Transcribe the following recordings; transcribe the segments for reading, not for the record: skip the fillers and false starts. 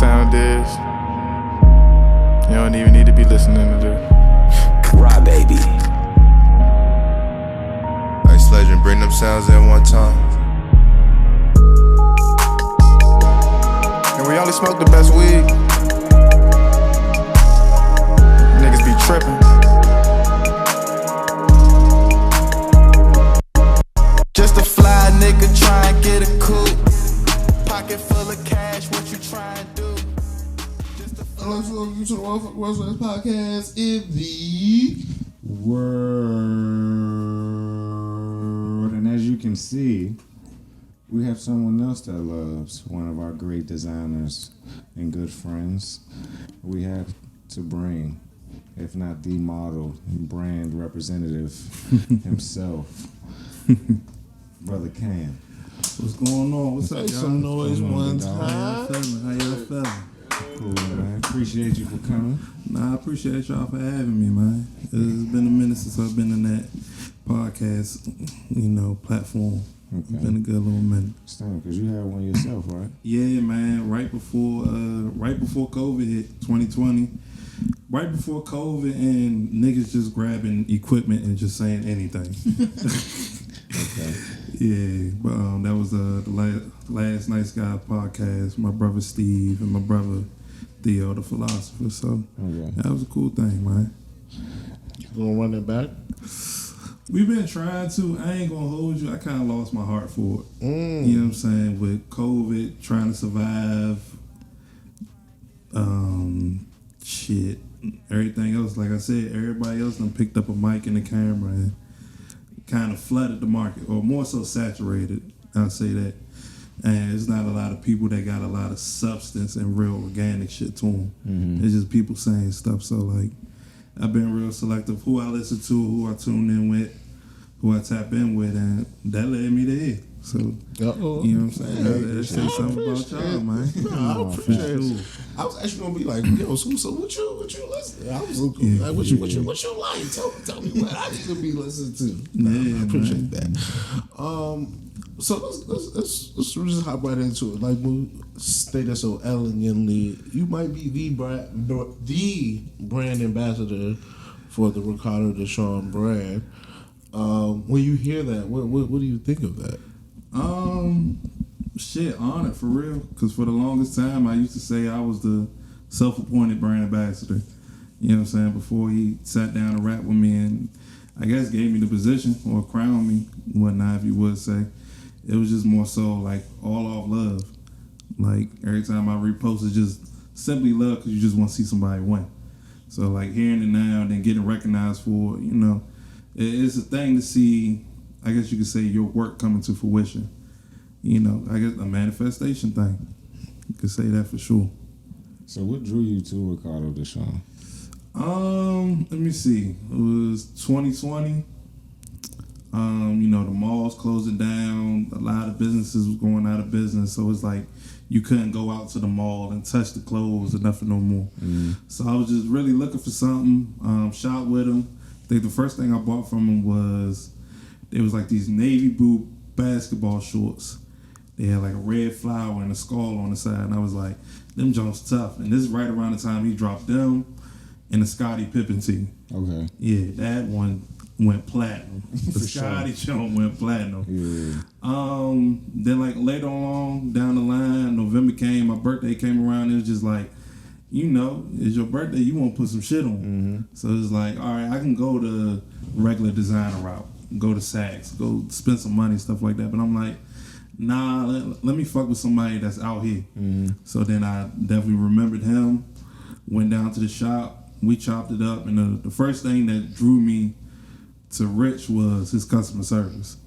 sound is? You don't even need to be listening to this. Right, baby. Ice Legend, bring them sounds in one time. And we only smoke the best weed. Niggas be tripping. Just a fly nigga try and get a coupe. Pocket full of cash, what you try and do? Welcome to the West Podcast in the world. And as you can see, we have someone else that loves one of our great designers and good friends. We have to bring, if not the model, brand representative himself, Brother Cam. What's going on? What's up, y'all? Some noise one time. How y'all feeling? Cool, man. Appreciate you for coming. Nah, I appreciate y'all for having me, man. It's been a minute since I've been in that podcast, platform. Okay. Been a good little minute. Stan, because you had one yourself, right? Yeah, man. Right before COVID hit, 2020. Right before COVID, and niggas just grabbing equipment and just saying anything. Okay. Yeah, but that was the last Nice Guy podcast. My brother Steve and my brother Theo, the philosopher. So that was a cool thing, man. You gonna run it back? We've been trying to. I ain't gonna hold you. I kind of lost my heart for it. You know what I'm saying? With COVID, trying to survive. Shit. Everything else, like I said, everybody else done picked up a mic and a camera and kind of flooded the market, or more so saturated. I'll say that. And there's not a lot of people that got a lot of substance and real organic shit to them. Mm-hmm. It's just people saying stuff. So, like, I've been real selective who I listen to, who I tune in with, who I tap in with, and that led me to here. So, you know what I'm saying? Let's say something about y'all, man. No, I appreciate it. I was actually gonna be like, yo, so what you listen? I was looking like, what you like? Tell me what I need to be listening to. I appreciate that. So let's just hop right into it. Like we stated so elegantly, you might be the brand ambassador for the Ricardo Deshawn brand. When you hear that, what do you think of that? Shit, honored for real. Because for the longest time, I used to say I was the self-appointed brand ambassador. You know what I'm saying? Before he sat down to rap with me and I guess gave me the position or crowned me, whatnot, if you would say. It was just more so like all off love. Like every time I repost, it's just simply love because you just want to see somebody win. So like hearing it now and then getting recognized for, it's a thing to see. I guess you could say your work coming to fruition. I guess a manifestation thing. You could say that for sure. So what drew you to Ricardo Deshawn? Let me see. It was 2020. The malls closing down. A lot of businesses was going out of business. So it's like you couldn't go out to the mall and touch the clothes or nothing no more. So I was just really looking for something. Shop with him. I think the first thing I bought from him was like these navy blue basketball shorts. They had like a red flower and a skull on the side, and I was like, them Jones tough. And this is right around the time he dropped them and the Scottie Pippen tee. Okay. Yeah, that one went platinum. The Scottie Jones went platinum. Yeah. Then like later on down the line, November came, my birthday came around, it was just like, it's your birthday, you want to put some shit on. Mm-hmm. So it's like, all right, I can go the regular designer route, go to Saks, go spend some money, stuff like that. But I'm like, nah, let me fuck with somebody that's out here. Mm-hmm. So then I definitely remembered him, went down to the shop, we chopped it up, and the first thing that drew me to Rich was his customer service.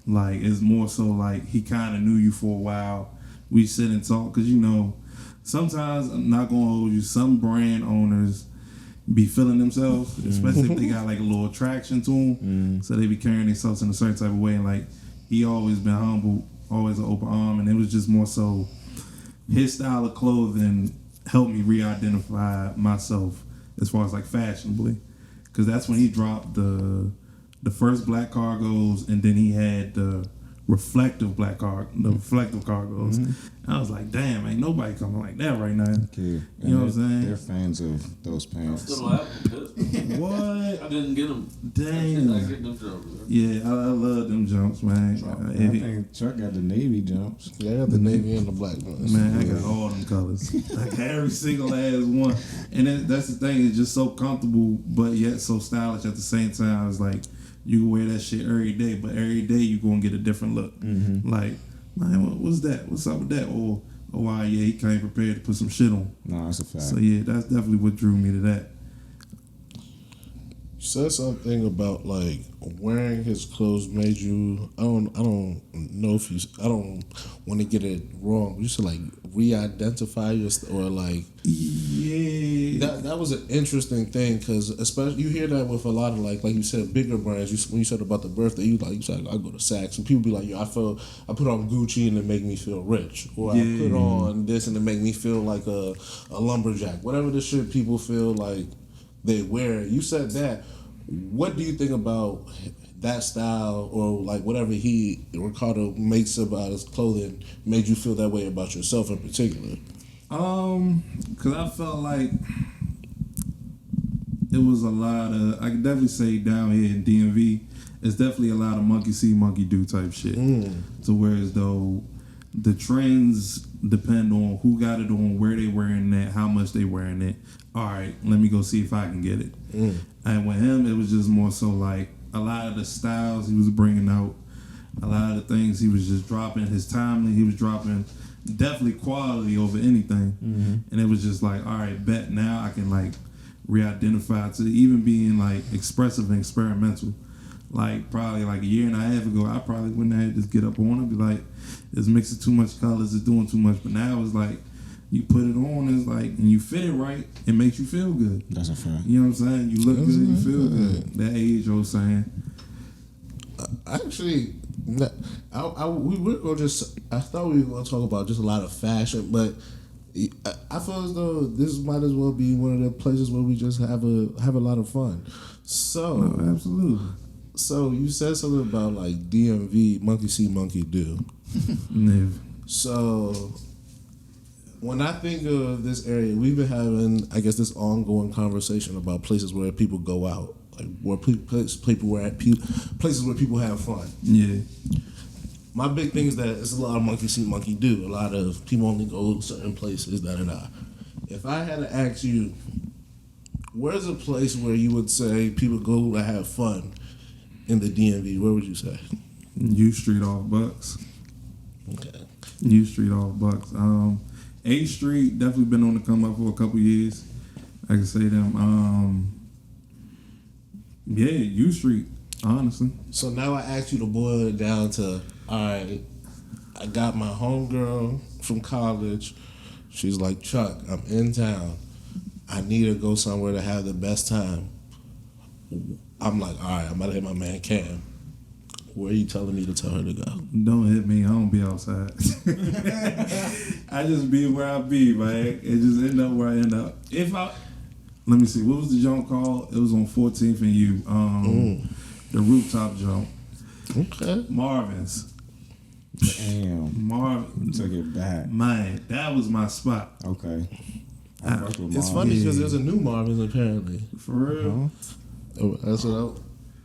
Like, it's more so like he kind of knew you for a while. We sit and talk, because sometimes, I'm not going to hold you, some brand owners be feeling themselves, especially if they got like a little attraction to them. So they be carrying themselves in a certain type of way. And like, he always been humble, always an open arm. And it was just more so his style of clothing helped me re-identify myself as far as like fashionably. Because that's when he dropped the first black cargos, and then he had the reflective cargos. I was like, damn, ain't nobody coming like that right now. Okay. You know what I'm saying? They're fans of those I pants. still don't have them. What? I didn't get them. Damn. I get them jumps. Yeah, I love them jumps, man. I think Chuck got the navy jumps. Yeah, I got the navy and the black ones. Man, I got all them colors. Like every single last one. And that's the thing, it's just so comfortable, but yet so stylish at the same time. It's like, you can wear that shit every day, but every day you gonna get a different look. Like, man, what's that? What's up with that? Or, oh, wow, yeah, he came prepared to put some shit on. No, that's a fact. So, yeah, that's definitely what drew me to that. You said something about like wearing his clothes made you. I don't know if you. I don't want to get it wrong. You said like re-identify your or like. Yeah. That was an interesting thing because especially you hear that with a lot of like you said bigger brands. When you said about the birthday, you said I go to Saks and people be like, yo, I put on Gucci and it make me feel rich, or I put on this and it make me feel like a lumberjack. Whatever the shit people feel like they wear. You said that. What do you think about that style or like whatever Ricardo makes about his clothing made you feel that way about yourself in particular? Cause I felt like it was a lot of, I could definitely say down here in DMV, it's definitely a lot of monkey see, monkey do type shit. To where as though the trends depend on who got it on, where they wearing it, how much they wearing it. All right, let me go see if I can get it. And with him, it was just more so like a lot of the styles he was bringing out, a lot of the things he was just dropping, his timely, he was dropping definitely quality over anything. And it was just like, all right, bet now I can like re-identify to even being like expressive and experimental. Like probably like a year and a half ago, I probably wouldn't have just get up on it and be like, it's mixing too much colors, it's doing too much. But now it's like, you put it on, it's like, and you fit it right, it makes you feel good. That's a fact. You know what I'm saying? You look good, you feel good. That age, I was saying. Actually, we were gonna I thought we were gonna talk about just a lot of fashion, but I feel as though this might as well be one of the places where we just have a lot of fun. So, Absolutely. So you said something about like DMV, monkey see, monkey do. Never. So when I think of this area, we've been having, I guess, this ongoing conversation about places where people go out, like where places where people have fun. Yeah. My big thing is that it's a lot of monkey see, monkey do. A lot of people only go to certain places, da-da-da. If I had to ask you, where's a place where you would say people go to have fun in the DMV? Where would you say? U Street off Bucks. Okay. U Street off Bucks. 8th Street definitely been on the come up for a couple years. I can say them. Yeah, U Street, honestly. So now I ask you to boil it down to, all right, I got my homegirl from college. She's like, Chuck, I'm in town. I need to go somewhere to have the best time. I'm like, all right, I'm about to hit my man Cam. Where are you telling me to tell her to go? Don't hit me. I don't be outside. I just be where I be, man. It just end up where I end up. Let me see. What was the jump called? It was on 14th and U. The rooftop jump. Okay. Marvin's. Damn. Marvin. Took it back. Man, that was my spot. Okay. I fuck with It's Marvin. funny because there's a new Marvin's apparently. For real.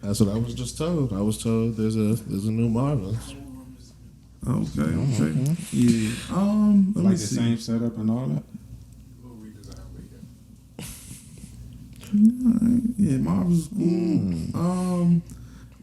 That's what I was just told. I was told there's a new Marvin's. Okay. Yeah. Let Like me the see. same setup and all that? Yeah, Marvin's cool.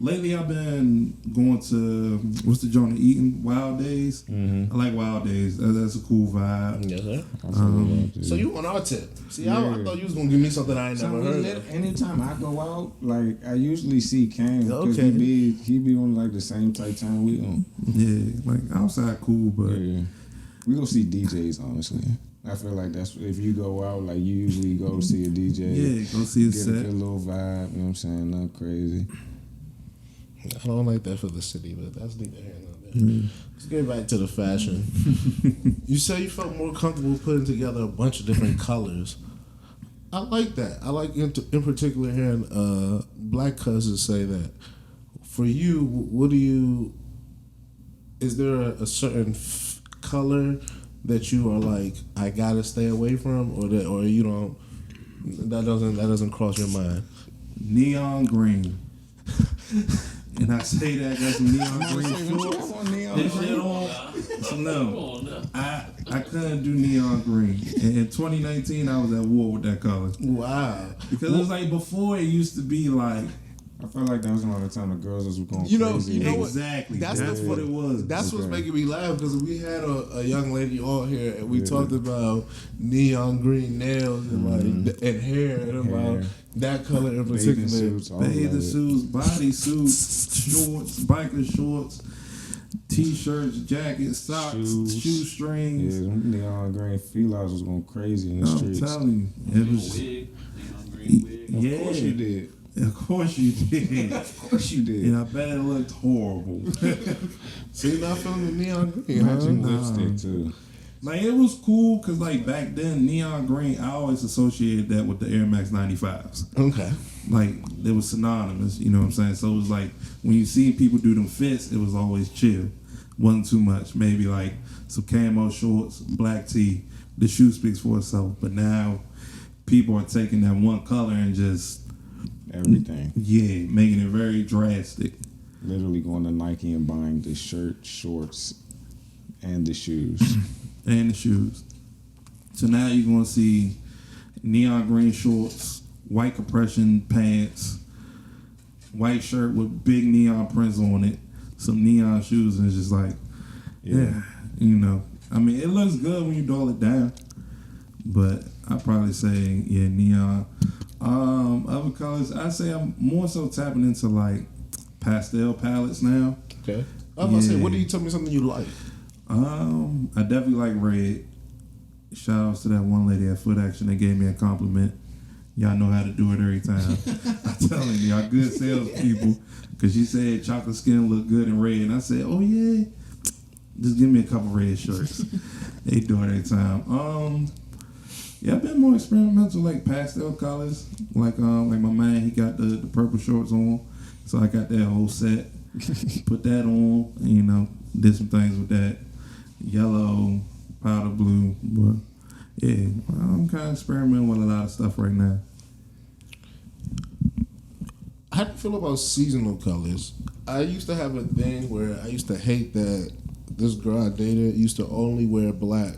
Lately I've been going to what's the joint eating Wild Days. I like Wild Days. That's a cool vibe. Yes, sir. Also, So you on our tip? See, I Yeah. thought you was gonna give me something I ain't so never heard of. anytime I go out, like I usually see Cam because Okay. he be on like the same type time we on. Yeah, like outside cool, but Yeah, we go see DJs honestly. I feel like that's if you go out, like you usually go see a DJ. yeah, go see a Get a set. good little vibe. You know what I'm saying? Nothing crazy. I don't like that for the city, but that's neither here nor there. Let's get back to the fashion. You say you felt more comfortable putting together a bunch of different colors. I like that. I like in particular hearing black cousins say that. For you, what do you is there a certain color that you are like, I gotta stay away from, or you don't? That doesn't cross your mind. Neon green. And I say that got some neon green shorts. This shit on. So no, I couldn't do neon green. And in 2019, I was at war with that color. Wow. Because it was like before it used to be like. I felt like that was around the time the girls was going You know crazy. what? Exactly. That's what it was. That's what's making me laugh because we had a young lady on here and we talked about neon green nails and like and hair and about that color in particular. Bathing suits, body suits, shorts, biker shorts, t-shirts, jackets, socks, shoestrings. Yeah, them neon green felines was going crazy in the streets. I'm telling you, it was. Wig, neon green wig. Yeah, Of course you did. Of course you did. Of course you did. And I bet it looked horrible. So you're not feeling the neon green, huh? Matching lipstick too. Like it was cool because like back then neon green, I always associated that with the Air Max 95s. Okay. Like it was synonymous, you know what I'm saying? So it was like when you see people do them fits, it was always chill. Wasn't too much. Maybe like some camo shorts, black tee. The shoe speaks for itself. But now people are taking that one color and just Everything. yeah, making it very drastic. Literally going to Nike and buying the shirt, shorts, and the shoes. And the shoes. So now you're gonna see neon green shorts, white compression pants, white shirt with big neon prints on it, some neon shoes, and it's just like, yeah, you know. I mean, it looks good when you dull it down, but I'd probably say, yeah, neon. Other colors, I'd say I'm more so tapping into like pastel palettes now. Okay. I was gonna say, what do you tell me something you like? I definitely like red. Shout outs to that one lady at Foot Action that gave me a compliment. Y'all know how to do it every time. I'm telling you, y'all good salespeople. Because she said chocolate skin look good in red. And I said, oh yeah, just give me a couple red shirts. They do it every time. Yeah, I've been more experimental, like pastel colors. Like my man, he got the purple shorts on. So I got that whole set. Put that on, and, you know, did some things with that. Yellow, powder blue, but yeah, I'm kind of experimenting with a lot of stuff right now. How do you feel about seasonal colors? I used to have a thing where I used to hate that this girl I dated used to only wear black.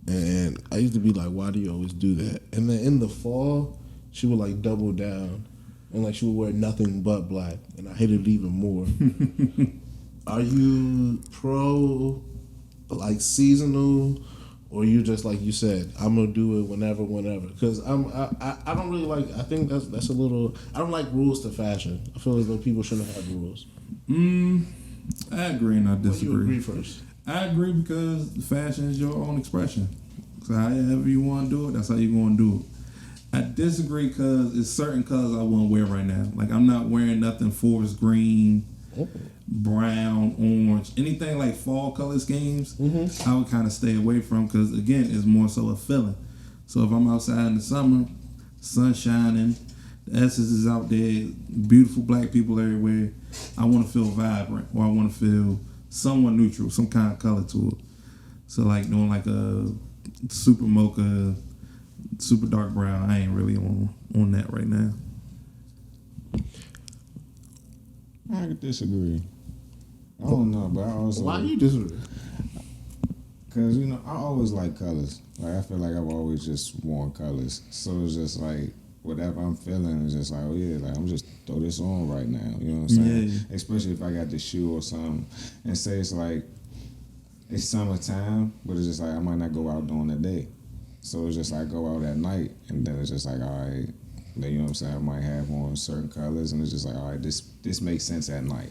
And I used to be like, why do you always do that? And then in the fall, she would like double down. And like she would wear nothing but black. And I hated it even more. Are you pro like seasonal, or you just like you said, I'm gonna do it whenever? Because I don't really like. I think that's a little. I don't like rules to fashion. I feel as though people shouldn't have rules. I agree and I disagree. You agree first? I agree because fashion is your own expression. So however you want to do it, that's how you're going to do it. I disagree because it's certain colors I wouldn't wear right now. Like I'm not wearing nothing forest green, brown, orange, anything like fall color schemes. I would kind of stay away from because again, it's more so a feeling. So if I'm outside in the summer, sun shining, the essence is out there, beautiful black people everywhere, I want to feel vibrant or I want to feel somewhat neutral, some kind of color to it. So like doing like a super mocha, super dark brown, I ain't really on that right now. I could disagree. I don't know, but I also... Why do you disagree? Because, you know, I always like colors. Like, I feel like I've always just worn colors. So it's just like, whatever I'm feeling, it's just like, oh yeah, like I'm just throw this on right now. You know what I'm saying? Yeah. Especially if I got the shoe or something. And say it's like, it's summertime, but it's just like I might not go out during the day. So it's just like I go out at night, and then it's just like, all right, then, you know what I'm saying, I might have on certain colors, and it's just like, all right, this makes sense at night.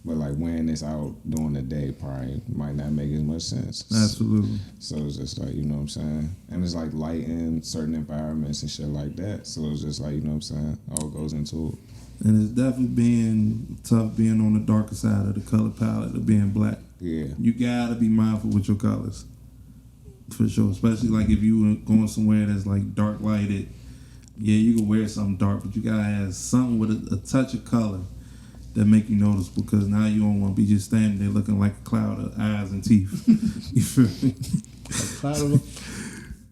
But like wearing this out during the day probably might not make as much sense. Absolutely. So it's just like, you know what I'm saying? And it's like light in certain environments and shit like that. So it's just like, you know what I'm saying? All goes into it. And it's definitely being tough being on the darker side of the color palette of being black. Yeah. You gotta be mindful with your colors. For sure. Especially like if you were going somewhere that's like dark lighted. Yeah, you can wear something dark, but you gotta have something with a touch of color that make you noticeable, because now you don't want to be just standing there looking like a cloud of eyes and teeth. You feel me?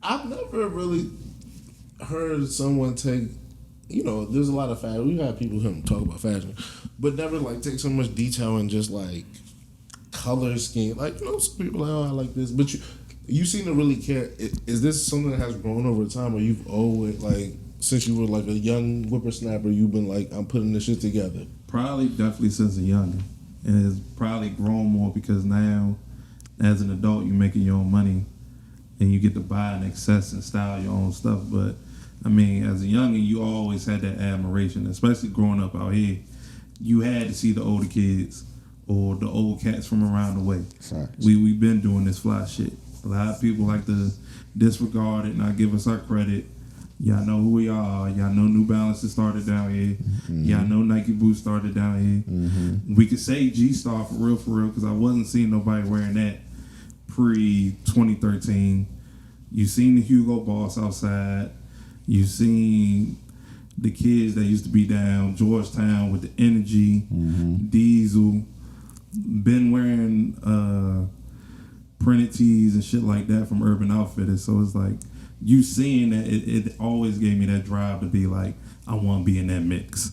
I've never really heard someone take, there's a lot of fashion. We've had people here talk about fashion, but never like take so much detail in just like color scheme. Like, some people are like, oh, I like this, but you seem to really care. Is this something that has grown over time, or you've always, like, since you were like a young whippersnapper, you've been like, I'm putting this shit together? Probably, definitely since a youngin'. And it's probably grown more because now, as an adult, you're making your own money and you get to buy and access and style your own stuff. But, I mean, as a youngin', you always had that admiration, especially growing up out here. You had to see the older kids or the old cats from around the way. Facts. We've been doing this fly shit. A lot of people like to disregard it, not give us our credit. Y'all know who we are. Y'all know New Balances started down here. Y'all know Nike Boots started down here. We could say G-Star for real, because I wasn't seeing nobody wearing that pre-2013. You seen the Hugo Boss outside. You seen the kids that used to be down Georgetown with the Energy, Diesel, been wearing printed tees and shit like that from Urban Outfitters. So it's like, you seeing that, it always gave me that drive to be like, I want to be in that mix,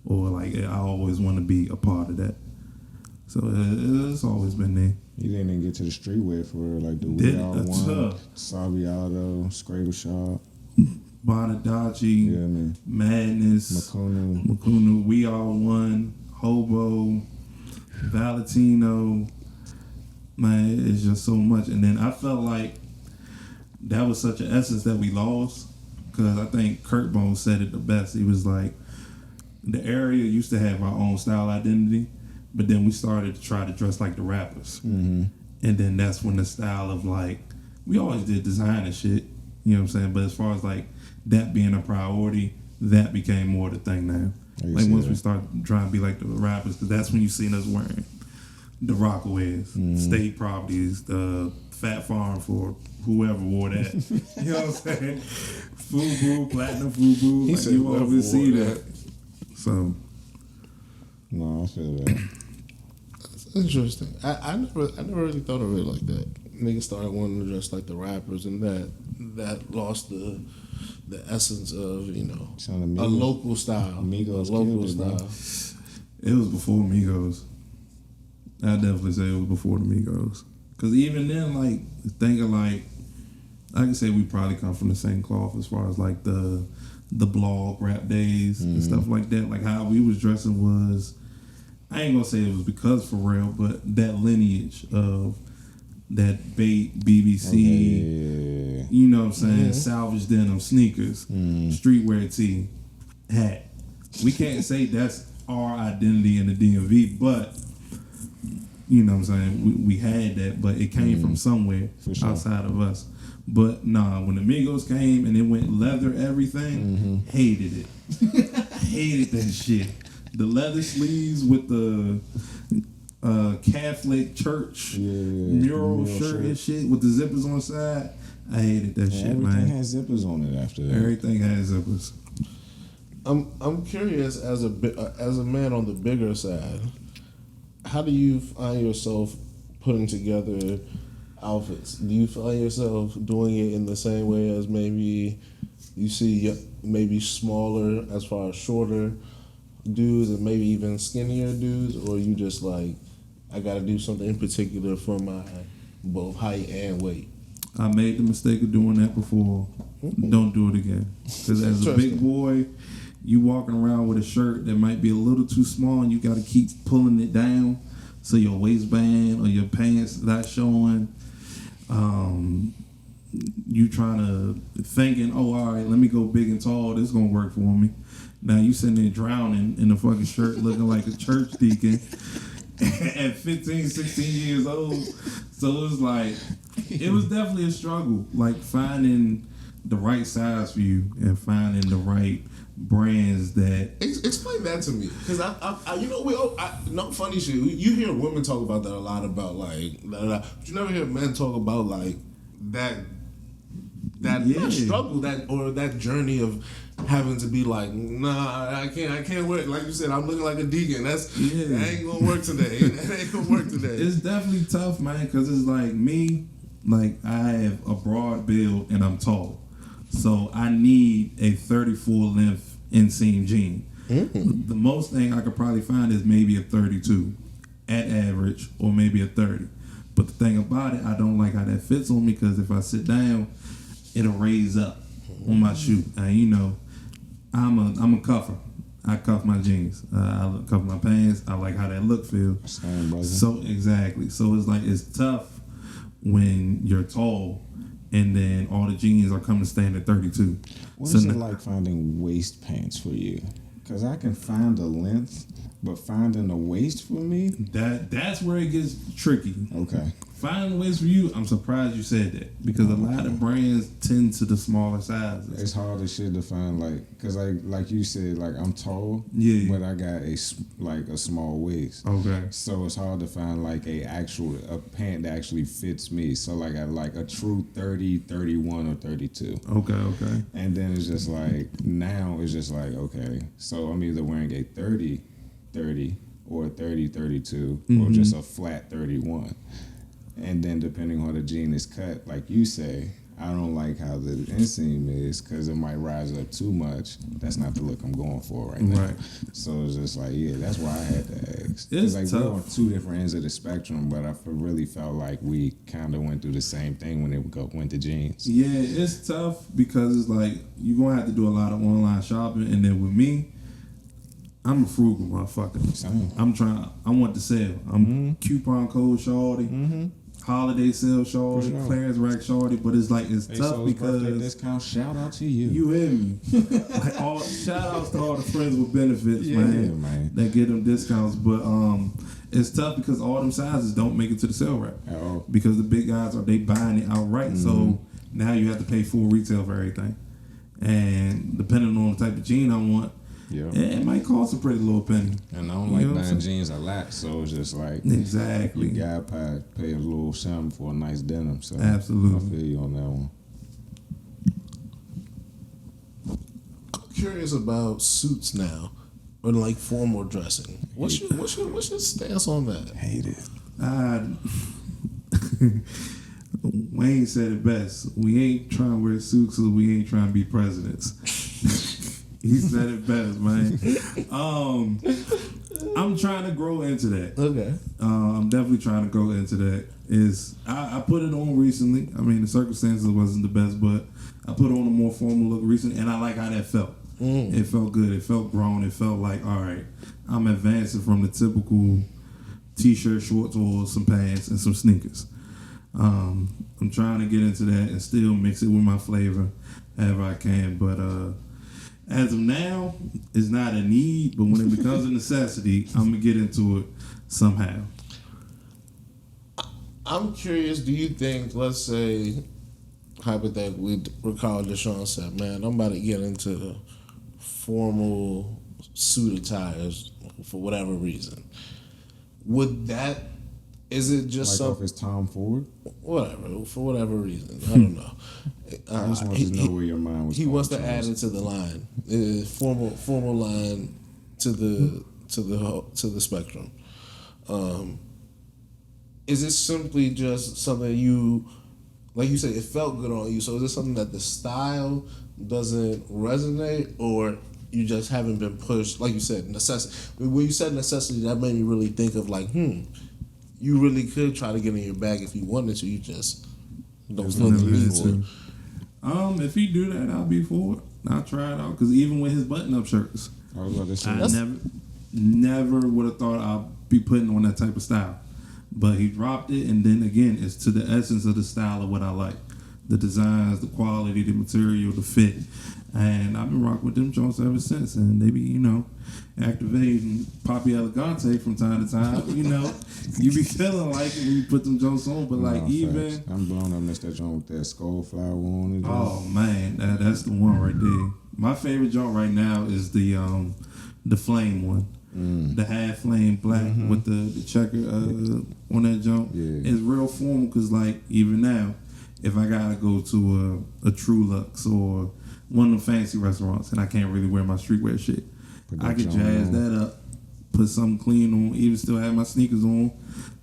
or like I always want to be a part of that. So it's always been there. You didn't get to the streetwear for like the We All One, Saviato, Scradle Shop, Bonadachi, Madness, Makunu, We All One, Hobo, Valentino. Man, it's just so much. And then I felt like that was such an essence that we lost, because I think Kurt Bones said it the best. He was like, the area used to have our own style identity, but then we started to try to dress like the rappers. And then that's when the style of like, we always did design and shit, you know what I'm saying? But as far as like that being a priority, that became more the thing now. Like once we started trying to be like the rappers, because that's when you seen us wearing the Rockaways, State Properties, the Fat Farm for whoever wore that. You know what I'm saying? FUBU, Platinum FUBU. He like, said you always see that. So. No, I feel that. That's interesting. I never really thought of it like that. Niggas started wanting to dress like the rappers, and that lost the essence of, a local style. Migos a local style. It was before Migos. I definitely say it was before the Migos. Because even then, like, thinking like, I can say we probably come from the same cloth as far as like the blog rap days and stuff like that. Like how we was dressing was, I ain't gonna say it was because for real, but that lineage of that bait, BBC, you know what I'm saying, salvage denim, sneakers, streetwear tee, hat. We can't say that's our identity in the DMV, but you know what I'm saying, we had that, but it came from somewhere outside of us. But nah, when the Migos came and it went leather everything, hated it. Hated that shit. The leather sleeves with the Catholic church mural shirt and shit with the zippers on the side. I hated that shit, everything man. Everything had zippers on it after that. Everything had zippers. I'm curious, as a man on the bigger side, how do you find yourself putting together outfits? Do you find yourself doing it in the same way as maybe you see maybe smaller, as far as shorter dudes, and maybe even skinnier dudes, or you just like, I gotta do something in particular for my both height and weight? I made the mistake of doing that before. Don't do it again. Because as a big boy, you walking around with a shirt that might be a little too small, and you got to keep pulling it down so your waistband or your pants not showing. You trying to thinking, oh, all right, let me go big and tall. This is gonna work for me. Now you sitting there drowning in a fucking shirt, looking like a church deacon at 15, 16 years old. So it was like, it was definitely a struggle, like finding the right size for you and finding the right brands that. Explain that to me, because no funny shit. You hear women talk about that a lot, about like, but you never hear men talk about like that that Yeah. struggle, that journey of having to be like, nah, I can't wear it. Like you said, I'm looking like a deacon. That ain't gonna work today. That ain't gonna work today. It's definitely tough, man, because it's like me, like I have a broad build and I'm tall. So I need a 34 length inseam jean. The most thing I could probably find is maybe a 32 at average or maybe a 30. But the thing about it, I don't like how that fits on me because if I sit down, it'll raise up on my shoe. And you know, I'm a cuffer. I cuff my jeans. I cuff my pants. I like how that look feel. Same, brother. So exactly. So it's like it's tough when you're tall and then all the jeans are coming to stand at 32. What is it like finding waist pants for you? Because I can find the length, but finding the waist for me? That's where it gets tricky. Okay. Finding the waist for you, I'm surprised you said that because a lot of brands tend to the smaller sizes. It's hard as shit to find, because like you said, like I'm tall, but I got a small waist. Okay. So it's hard to find like a pant that actually fits me. So like a true 30, 31, or 32. Okay. And then it's just like, now it's just like, okay, so I'm either wearing a 30, or a 30, 32, or just a flat 31. And then depending on how the jean is cut, like you say, I don't like how the inseam is because it might rise up too much. That's not the look I'm going for right now. Right. So it's just like, that's why I had to ask. It's like tough. we're on two different ends of the spectrum, but I really felt like we kind of went through the same thing when it went to jeans. Yeah, it's tough because it's like you're going to have to do a lot of online shopping. And then with me, I'm a frugal motherfucker. Same. I want the sale. I'm coupon code shorty. Holiday sale shorty, For sure. clearance rack shorty, but it's like it's tough So's birthday because discount. Shout out to you. you hear me. Like shout outs to all the friends with benefits, man. That get them discounts, but it's tough because all them sizes don't make it to the sale rack At all. because the big guys they buying it outright. So now you have to pay full retail for everything, and depending on the type of jean I want. Yeah. It might cost a pretty little penny. And I don't You like know what I'm buying saying? jeans a lot, so it's just like Exactly. you gotta pay a little something for a nice denim. So Absolutely. I feel you on that one. I'm curious about suits now, or like formal dressing. What's your stance on that? Hate it. Wayne said it best. We ain't trying to wear suits because we ain't trying to be presidents. He said it best, man. I'm trying to grow into that. Okay. I'm definitely trying to grow into that. I put it on recently. I mean, the circumstances wasn't the best, but I put on a more formal look recently, and I like how that felt. It felt good. It felt grown. It felt like, all right, I'm advancing from the typical t-shirt, shorts, or some pants and some sneakers. I'm trying to get into that and still mix it with my flavor however I can, but as of now, it's not a need, but when it becomes a necessity, I'm going to get into it somehow. I'm curious, do you think, let's say, hypothetically, recall Deshaun said, man, I'm about to get into formal suit attires for whatever reason. Would that, is it just Like something? off his Tom Ford? Whatever, for whatever reason. I don't know. I just wanted to know where your mind was He going, wants to Charles. add it to the line, formal line to the spectrum. Is it simply just something you, like you said, it felt good on you? So is it something that the style doesn't resonate, or you just haven't been pushed? Like you said, necessity. When you said necessity, that made me really think of like, you really could try to get in your bag if you wanted to. You just don't feel the need to. If he do that, I'll be for it. I'll try it out because even with his button-up shirts, I was about to say, I never would have thought I'd be putting on that type of style. But he dropped it, and then again, it's to the essence of the style of what I like. The designs, the quality, the material, the fit. And I've been rocking with them joints ever since. And they be, activating Papi Elegante from time to time. You be feeling like it when you put them joints on. But like facts. I'm blown up, missed that joint with that skull flower on it. Oh man, that's the one right there. My favorite joint right now is the flame one. The half flame black with the checker on that jump. Yeah. It's real formal because like even now if I gotta go to a True Lux or one of the fancy restaurants and I can't really wear my streetwear shit, I could jazz that up, put something clean on, even still have my sneakers on,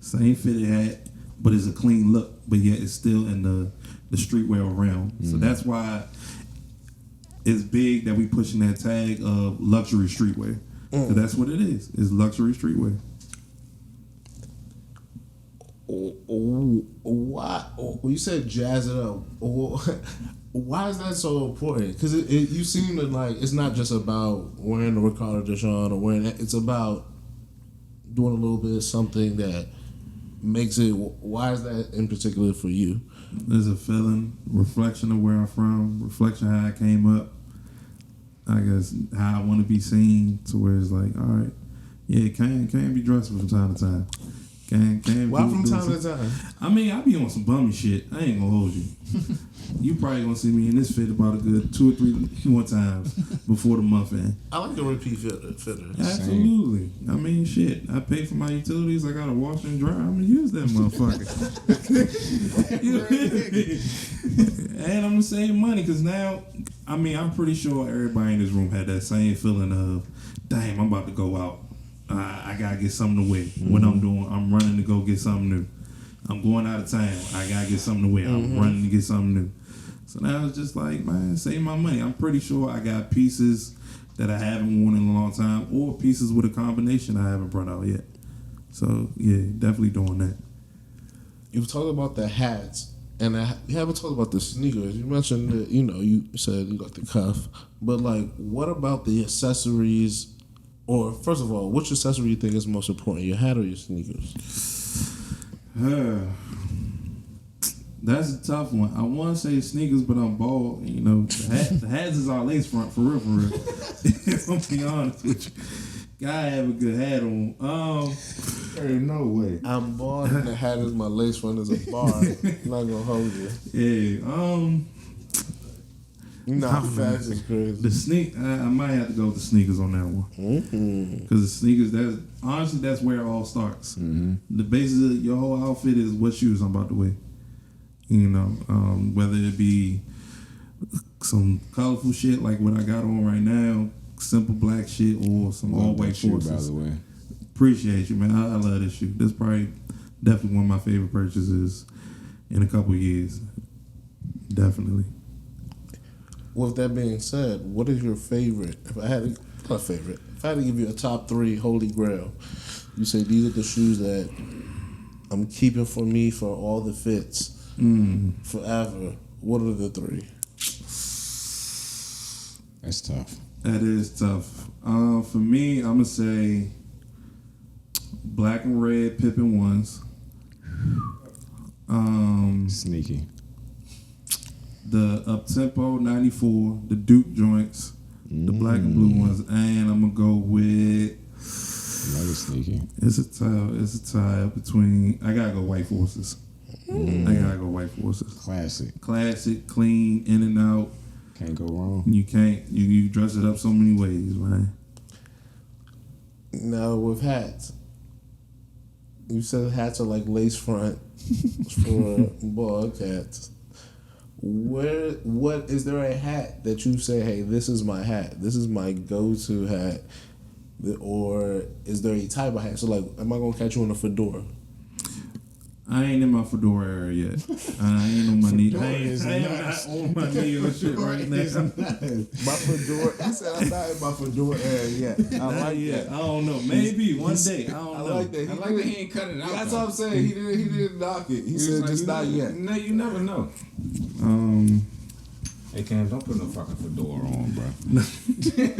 same fitted hat, but it's a clean look, but yet it's still in the streetwear realm. So that's why it's big that we pushing that tag of luxury streetwear. 'Cause that's what it is. It's luxury streetwear. Why? You said jazz it up. Why is that so important? Because you seem to like it's not just about wearing the Ricardo Deshaun or wearing it. It's about doing a little bit of something that makes it. Why is that in particular for you? There's a feeling, reflection of where I'm from, reflection of how I came up. I guess how I want to be seen to where it's like, all right, yeah, can be dressed from time to time. Can Why from time to time? I mean, I be on some bummy shit. I ain't gonna hold you. You probably gonna see me in this fit about a good 2 or 3 more times before the month end. I like the repeat fitter. Absolutely. I mean, shit. I pay for my utilities. I got a washer and dryer. I'm gonna use that motherfucker. And I'm gonna save money because now, I mean, I'm pretty sure everybody in this room had that same feeling of, damn, I'm about to go out. I gotta get something to wear. What I'm doing, I'm running to go get something new. I'm going out of town. I gotta get something to wear. I'm running to get something new. So now it's just like, man, save my money. I'm pretty sure I got pieces that I haven't worn in a long time, or pieces with a combination I haven't brought out yet. So yeah, definitely doing that. You talked about the hats, and you haven't talked about the sneakers. You mentioned that, you said you got the cuff, but like, what about the accessories? Or first of all, which accessory you think is most important, your hat or your sneakers? That's a tough one. I want to say sneakers, but I'm bald. The hats is our lace front, for real. If I'm being honest with you. Gotta have a good hat on. Ain't no way. I'm bald and the hat is my lace front is a bar. I'm not gonna hold you. Yeah. Fast is crazy. I might have to go with the sneakers on that one. Because the sneakers, that's where it all starts. The basis of your whole outfit is what shoes I'm about to wear. Whether it be some colorful shit like what I got on right now, simple black shit, or some all white forces. By the way, appreciate you, man. I love this shoe. That's probably definitely one of my favorite purchases in a couple of years. Definitely. With that being said, what is your favorite? If I had to give you a top 3 holy grail, you say these are the shoes that I'm keeping for me for all the fits forever. What are the 3? that's tough. That is tough. For me, I'm gonna say black and red Pippin ones. Sneaky. The up-tempo 94, the Duke joints, the black and blue ones, and I'm gonna go with. Another sneaky. It's a tie up between. I gotta go white forces. Classic, clean, in and out. Can't go wrong. You can't. You dress it up so many ways, man. Now with hats, you said hats are like lace front for bald cats. What is there a hat that you say, hey, this is my hat, this is my go-to hat, or is there a type of hat? So like, am I gonna catch you in a fedora? I ain't in my fedora era yet. I ain't on my knee. I ain't on my knee or shit right now. My fedora. He said I'm not in my fedora era yet. I like that. I don't know. Maybe one day. I don't know. I like that. I like that he ain't cut it out. That's what I'm saying. He didn't knock it. He said like, just not yet. No, you never know. Hey Cam, don't put no fucking fedora on, bro.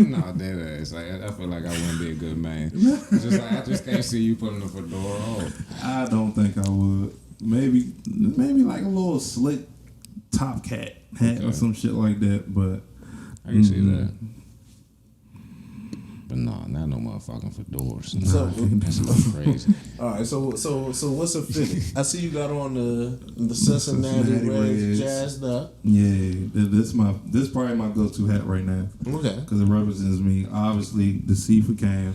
Nah, dead ass. I feel like I wouldn't be a good man. I just can't see you putting a fedora on. I don't think I would. Maybe like a little slick top hat or some shit like that. But I can see that. But nah, not no motherfucking fedoras. That's a little crazy. All right, so what's a fitting? I see you got on the Cincinnati Reds jazzed up. Yeah, this probably my go-to hat right now. Okay, because it represents me. Obviously, the C for Cam.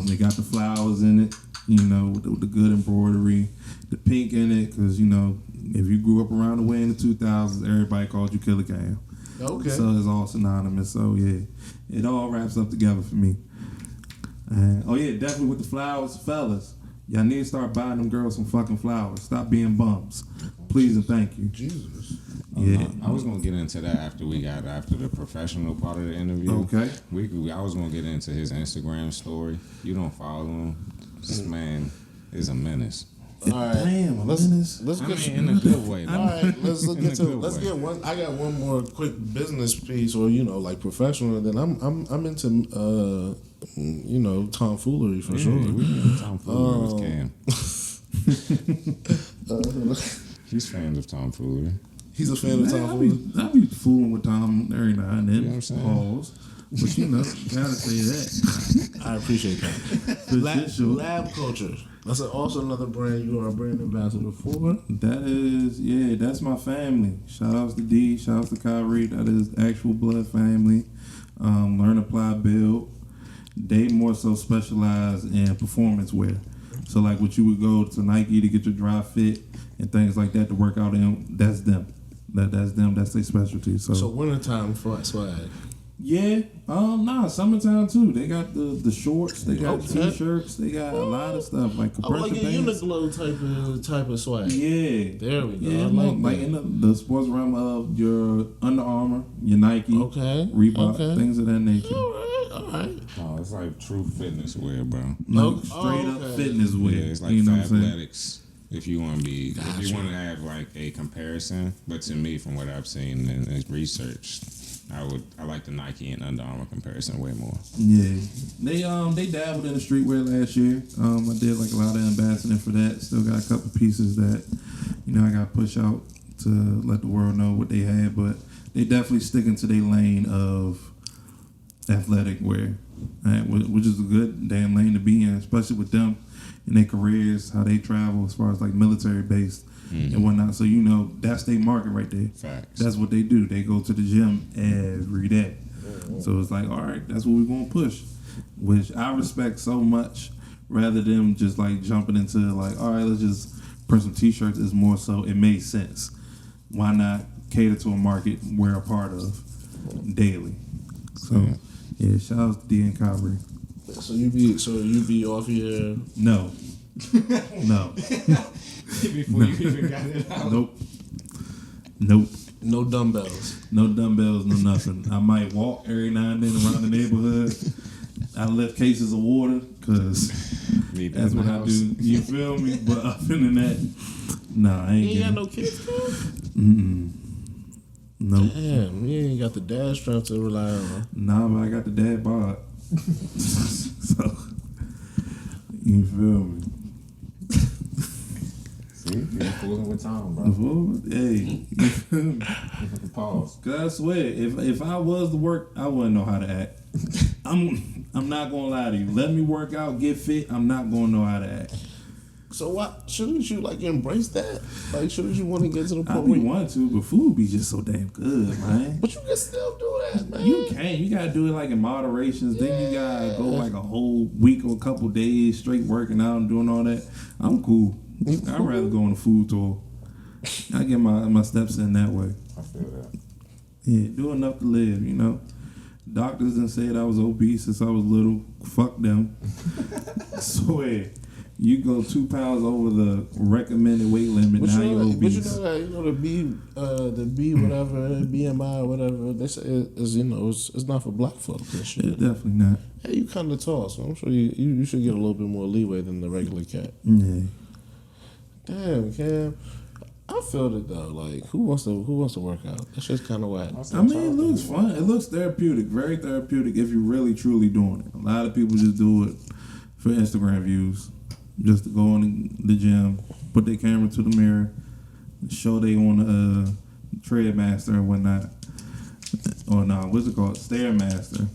They got the flowers in it, with the good embroidery, the pink in it, because if you grew up around the way in the 2000s, everybody called you Killer Cam. Okay. So it's all synonymous. So yeah, it all wraps up together for me. Oh yeah, definitely with the flowers, fellas. Y'all need to start buying them girls some fucking flowers. Stop being bums. Please and thank you. Jesus. Yeah. I was gonna get into that after the professional part of the interview. Okay. I was gonna get into his Instagram story. You don't follow him. This man is a menace. All right. Damn, let's goodness. get in a good way. All right, let's In a get to good let's way. get one. I got one more quick business piece, or like professional. And then I'm into tomfoolery for sure. Tomfoolery with Cam. He's fans of tomfoolery. He's a fan of tomfoolery. I be fooling with Tom every now and then. You know what I'm saying? Pause. But gotta say that. I appreciate that. Lab Culture. That's also another brand you are a brand ambassador for. That's my family. Shout outs to D, shout outs to Kyrie. That is actual blood family. Learn, apply, build. They more so specialize in performance wear. So like what you would go to Nike to get your dry fit and things like that to work out in, that's them. That's them. That's their specialty. So wintertime swag. Yeah, summertime too. They got the shorts, they got t-shirts, they got a lot of stuff like Like a pants. Uniqlo type of swag. Yeah, There we go. yeah, I like in the sports realm of your Under Armour, your Nike, Reebok, things of that nature. All right. No, it's like true fitness wear, bro. Like straight up fitness wear. Yeah, it's like you know what I'm saying? athletics. If you want to have like a comparison, but to me, from what I've seen and researched, I like the Nike and Under Armour comparison way more. Yeah, they dabbled in the streetwear last year. I did like a lot of ambassading for that. Still got a couple pieces that I got to push out to let the world know what they had, but they definitely sticking to their lane of athletic wear, which is a good damn lane to be in, especially with them in their careers, how they travel as far as like military based and whatnot. So that's their market right there. Facts. That's what they do. They go to the gym every day. So it's like, all right, that's what we're gonna push, which I respect so much. Rather than just like jumping into like, all right, let's just print some t-shirts. Is more so it made sense. Why not cater to a market we're a part of daily? So yeah, shout out to D and Kyrie. So you be off here? No. Before you even got it out. Nope. No dumbbells. No dumbbells, no nothing. I might walk every now and then around the neighborhood. I left cases of water because that's what I do. You feel me? But other than that, nah, I ain't got no kids, bro? Nope. Damn, you ain't got the dad strap to rely on. Nah, but I got the dad bod. So, you feel me? See, you're fooling with Tom, bro. Hey, you feel me? Pause. Cause I swear, if I was to work, I wouldn't know how to act. I'm not gonna lie to you. Let me work out, get fit. I'm not gonna know how to act. So what? Shouldn't you like embrace that? Like, shouldn't you want to get to the I point be where? want to, but food be just so damn good, man. But you can still do that, man. You can't. You gotta do it like in moderations. Then you gotta go like a whole week or a couple days straight working out and doing all that. I'm cool. I'd rather go on a food tour. I get my steps in that way. I feel that. Yeah, do enough to live, Doctors done said I was obese since I was little. Fuck them. I swear. You go 2 pounds over the recommended weight limit, now you're obese. But the B whatever, BMI or whatever, they say it's not for black folks and shit. Yeah, definitely not. Hey, you kind of tall, so I'm sure you should get a little bit more leeway than the regular cat. Yeah. Damn, Cam. I feel it though. Like, who wants to work out? That shit's kind of whack. I mean, it looks fun. It looks therapeutic. Very therapeutic if you're really, truly doing it. A lot of people just do it for Instagram views. Just to go in the gym, put their camera to the mirror, show they on the Treadmaster and whatnot. Or what's it called? Stairmaster.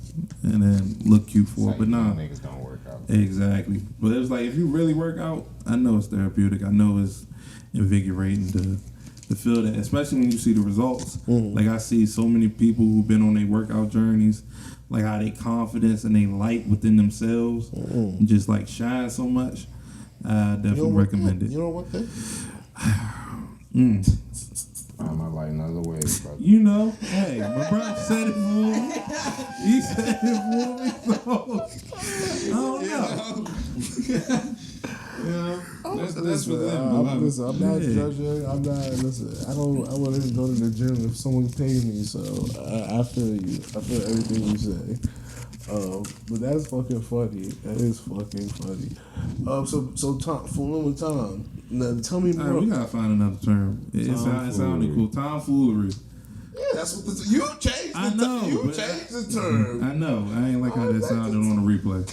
And then look cute for it. But niggas don't work out. Exactly. But it was like, if you really work out, I know it's therapeutic. I know it's invigorating to feel that, especially when you see the results. Like, I see so many people who've been on their workout journeys, like how they confidence and they light within themselves just like shine so much. I definitely recommend it. You know what? I might like another way, brother. You know, hey, my brother said it for me. He said it for me, so I don't know. That's for them, Listen, I'm not judging. I'm not. Listen, I wouldn't go to the gym if someone paid me. So I feel you. I feel everything you say. But that's fucking funny. That is fucking funny. So Tom, fooling with Tom. Now tell me more. All right, we gotta find another term. It sounded cool. Tomfoolery. Yeah, that's what you changed. I know. You changed the term. I know. I ain't like how that sounded on the replay.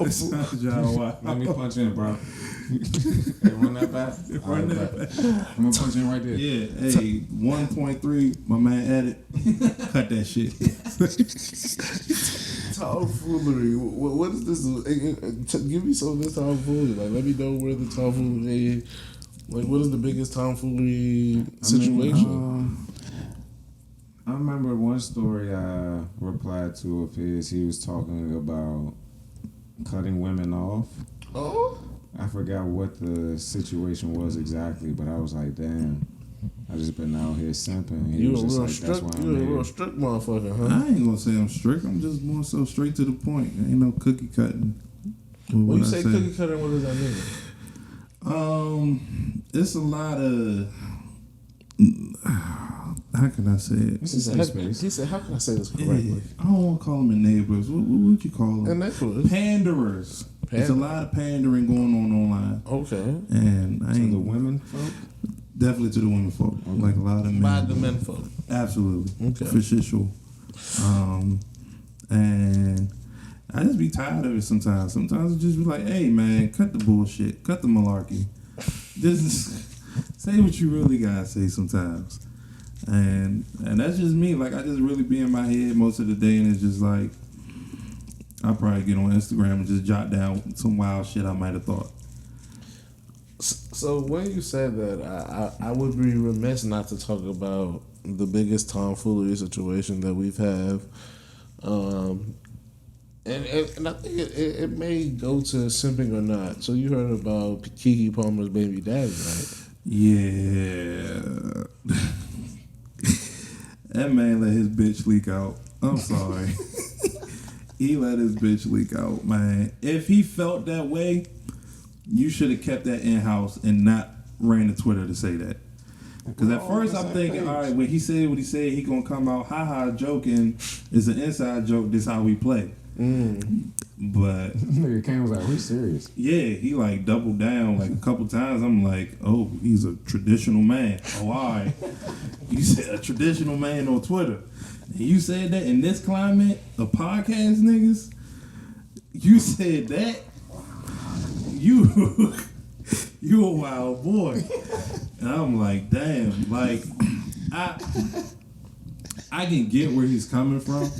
It sounded y'all wild. Let me punch in, bro. Hey, run that back. Run that back. I'm gonna punch in right there. Yeah, hey, 1.3, my man edit. Cut that shit. Tomfoolery. What is this? Give me some of this tomfoolery. Like, let me know where the tomfoolery. Like, what is the biggest tomfoolery situation? I remember one story I replied to of his. He was talking about cutting women off. Oh. I forgot what the situation was exactly, but I was like, damn, I just been out here simping. He You was a just real like, strict, that's why I'm you a here. real strict motherfucker, huh? I ain't gonna say I'm strict. I'm just more so straight to the point. Ain't no cookie cutting. When you say cookie cutting, what does that mean? It's a lot of. How can I say it? This is safe space. He said, how can I say this correctly? I don't want to call them enablers. What would you call them? Enablers. Panderers. There's a lot of pandering going on online. Okay. And I To ain't the women folk? definitely to the women folk. Like a lot of men. By the men folk. Absolutely. Okay. For sure. And I just be tired of it sometimes. Sometimes it just be like, hey man, cut the bullshit. Cut the malarkey. Just say what you really gotta say sometimes. And that's just me. Like, I just really be in my head most of the day, and it's just like, I probably get on Instagram and just jot down some wild shit I might have thought. So when you said that, I would be remiss not to talk about the biggest tomfoolery situation that we've had. And I think it may go to simping or not. So you heard about Keke Palmer's baby daddy, right? Yeah. That man let his bitch leak out. I'm sorry. He let his bitch leak out, man. If he felt that way, you should have kept that in-house and not ran to Twitter to say that. Because at first I'm thinking, all right, when he said what he said, he gonna come out, haha, joking. It's an inside joke. This how we play. But Nigga came was like, we serious. yeah, he like doubled down like a couple times. I'm like, oh, he's a traditional man. Oh, all right. You said a traditional man on Twitter. And you said that in this climate of podcast niggas? You said that? You a wild boy. And I'm like, damn, like I can get where he's coming from.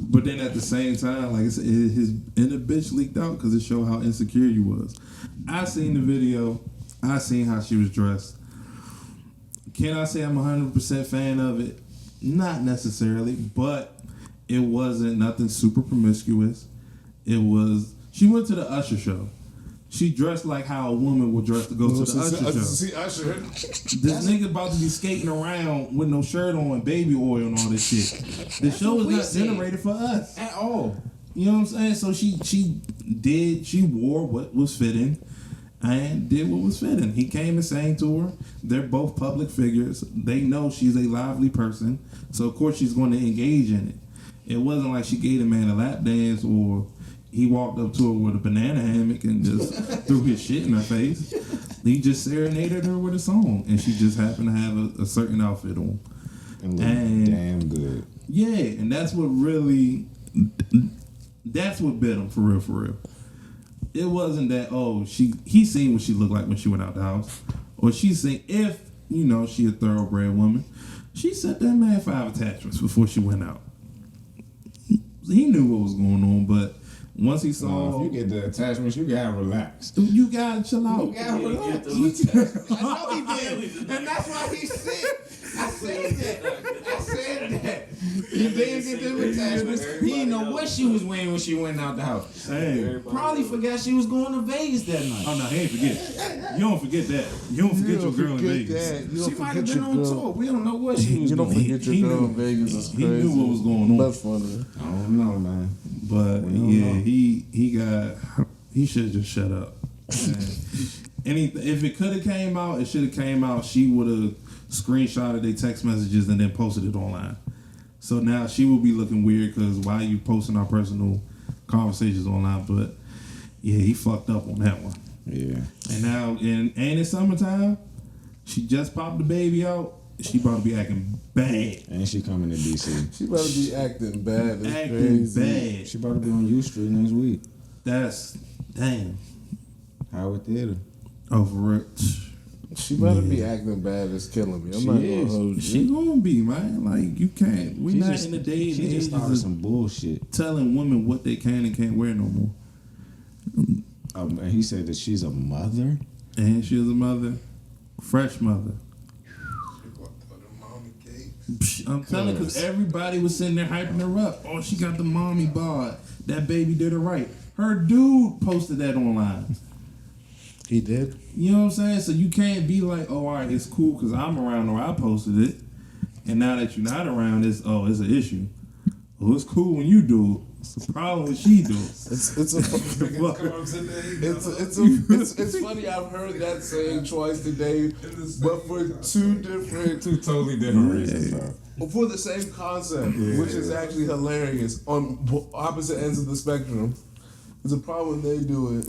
But then at the same time, like his inner bitch leaked out because it showed how insecure he was. I seen the video. I seen how she was dressed. Can I say I'm 100% fan of it? Not necessarily, but it wasn't nothing super promiscuous. It was, she went to the Usher show. She dressed like how a woman would dress to go to the Usher show. See Usher. This nigga about to be skating around with no shirt on, baby oil and all this shit. The show was not generated for us At all. You know what I'm saying? So she wore what was fitting and did what was fitting. He came and sang to her. They're both public figures. They know she's a lively person. So of course she's going to engage in it. It wasn't like she gave the man a lap dance or he walked up to her with a banana hammock and just threw his shit in her face. He just serenaded her with a song, and she just happened to have a certain outfit on. And damn good. Yeah, and that's what bit him for real. It wasn't that, he seen what she looked like when she went out the house. Or she seen, if, she a thoroughbred woman, she sent that man 5 attachments before she went out. He knew what was going on, but once he saw... if you get the attachments, you gotta relax. You gotta chill out. You gotta relax. I know he did. And that's why he's sick. I said that. He didn't get them attachments. He didn't know what she was wearing when she went out the house. Hey. Probably forgot she was going to Vegas that night. Oh no, he ain't forget. You don't forget that. You don't forget your girl in Vegas. She might have been on tour. We don't know what she was You don't doing. forget your girl in Vegas. Is He crazy. knew what was going on. That's funny. I don't know, man. But We don't yeah, know. he should have just shut up. If it could have came out, it should have came out. She would have screenshotted their text messages and then posted it online. So now she will be looking weird because why are you posting our personal conversations online? But yeah, he fucked up on that one. Yeah. And now, and it's summertime. She just popped the baby out. She about to be acting bad. And she coming to DC. She better be acting bad. That's Acting crazy. bad. She about to be on U Street next week. That's damn. Howard Theater. Oh, for it. She better be acting bad. It's killing me. I'm She not is. gonna hold you. She gonna be, man. Like you can't. We She not just- in the day and She just age started of some bullshit. telling women what they can and can't wear no more. And he said that she's a mother. And she was a mother, fresh mother. Psh, I'm telling you, because everybody was sitting there hyping her up. Oh, she got the mommy bod. That baby did her right. Her dude posted that online. He did. You know what I'm saying? So you can't be like, oh, all right, it's cool because I'm around or I posted it. And now that you're not around, it's an issue. Well, it's cool when you do it. It's the problem when she do it. It's funny. I've heard that saying twice today, but for two Totally different reasons, though. for the same concept, which is actually hilarious on opposite ends of the spectrum. It's a problem when they do it.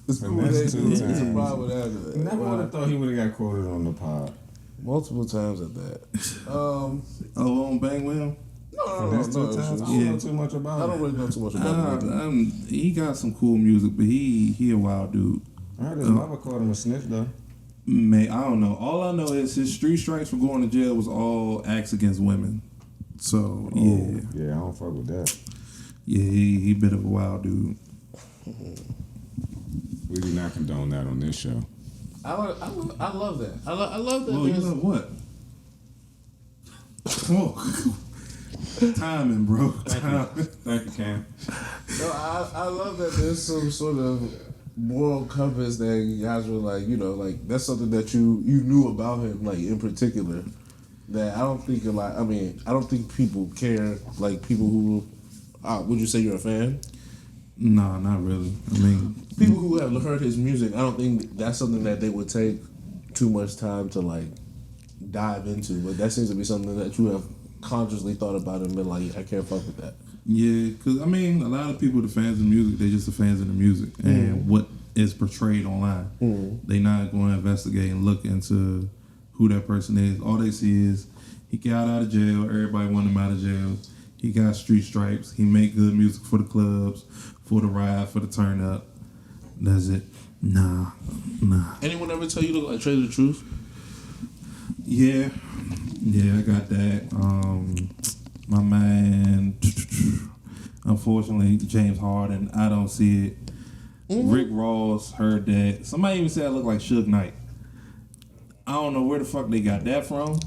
It's cool when they do it. It's a problem when after that. Never would have thought he would have got quoted on the pod. Multiple times at that. Oh, on Bang with him? No. I don't know too much about I don't him. really know too much about him. He got some cool music, but he a wild dude. I heard his mother called him a snitch, though. Man, I don't know. All I know is his street strikes for going to jail was all acts against women. So yeah, Yeah, I don't fuck with that. yeah, he bit of a wild dude. We do not condone that on this show. I love that. I love that. Well, you there's- know what? Oh, timing, bro. Timing. Thank you, Cam. No, I love that there's some sort of moral compass that you guys were like, like that's something that you knew about him, like in particular. That I don't think I don't think people care, like people who, would you say you're a fan? No, not really. I mean, People who have heard his music, I don't think that's something that they would take too much time to like dive into. But that seems to be something that you have consciously thought about and been like, I can't fuck with that. yeah, because I mean, a lot of people, the fans of music, they just the fans of the music and what is portrayed online. They not going to investigate and look into who that person is. All they see is he got out of jail. Everybody want him out of jail. He got street stripes. He make good music for the clubs, for the ride, for the turn up. That's it. Nah. Anyone ever tell you to like trade the truth? Yeah, I got that. My man, unfortunately, James Harden, I don't see it. Rick Ross heard that. Somebody even said I look like Suge Knight. I don't know where the fuck they got that from.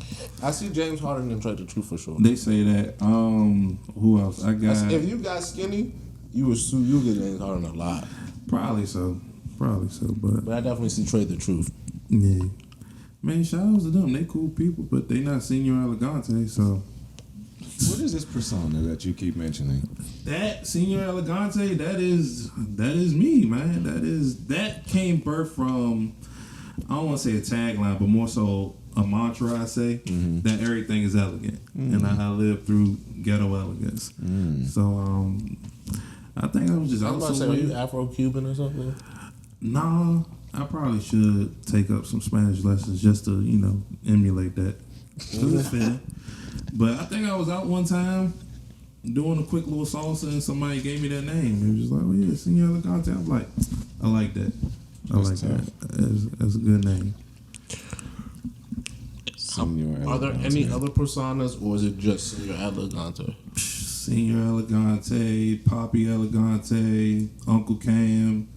I see James Harden and trade the truth for sure. They say that. Who else? I got If you got skinny, you get James Harden a lot. probably so, but But I definitely see trade the truth. yeah. Man, shout outs to them. They cool people, but they not Senor Elegante, so. What is this persona that you keep mentioning? That Senor Elegante, that is me, man. That came birth from, I don't want to say a tagline, but more so a mantra. I say that everything is elegant, and I live through ghetto elegance. So I think I was just I was about to say, also are you Afro-Cuban or something? nah. I probably should take up some Spanish lessons just to emulate that. 'Cause it's fitting. But I think I was out one time doing a quick little salsa and somebody gave me that name. It was just like, oh yeah, Senor Elegante. I was like, I like that. That's tough. That's a good name. Senor Are there Elegante. any other personas, or is it just Senor Elegante? Senor Elegante, Poppy Elegante, Uncle Cam.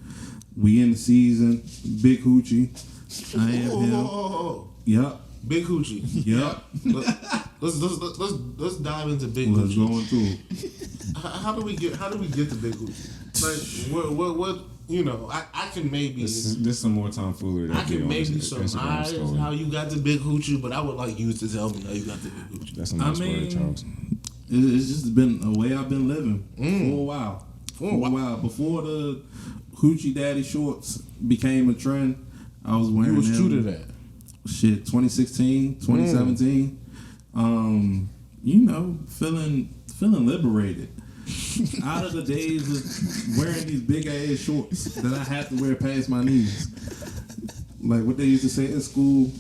We in the season. Big Hoochie. I am him. Yup. Big Hoochie. Yep. Let's dive into Big Let's Hoochie. go into it. How do we get to Big Hoochie? Like what you know? I can maybe This some more tomfoolery. I can maybe surmise how you got the Big Hoochie, but I would like you to tell me how you got the Big Hoochie. That's a nice word, Charles. It's just been a way I've been living for a while. For a while. Before the Hoochie Daddy shorts became a trend, I was wearing You was them. true to that. Shit, 2016, 2017. You know, feeling liberated. Out of the days of wearing these big ass shorts that I had to wear past my knees. Like what they used to say at school,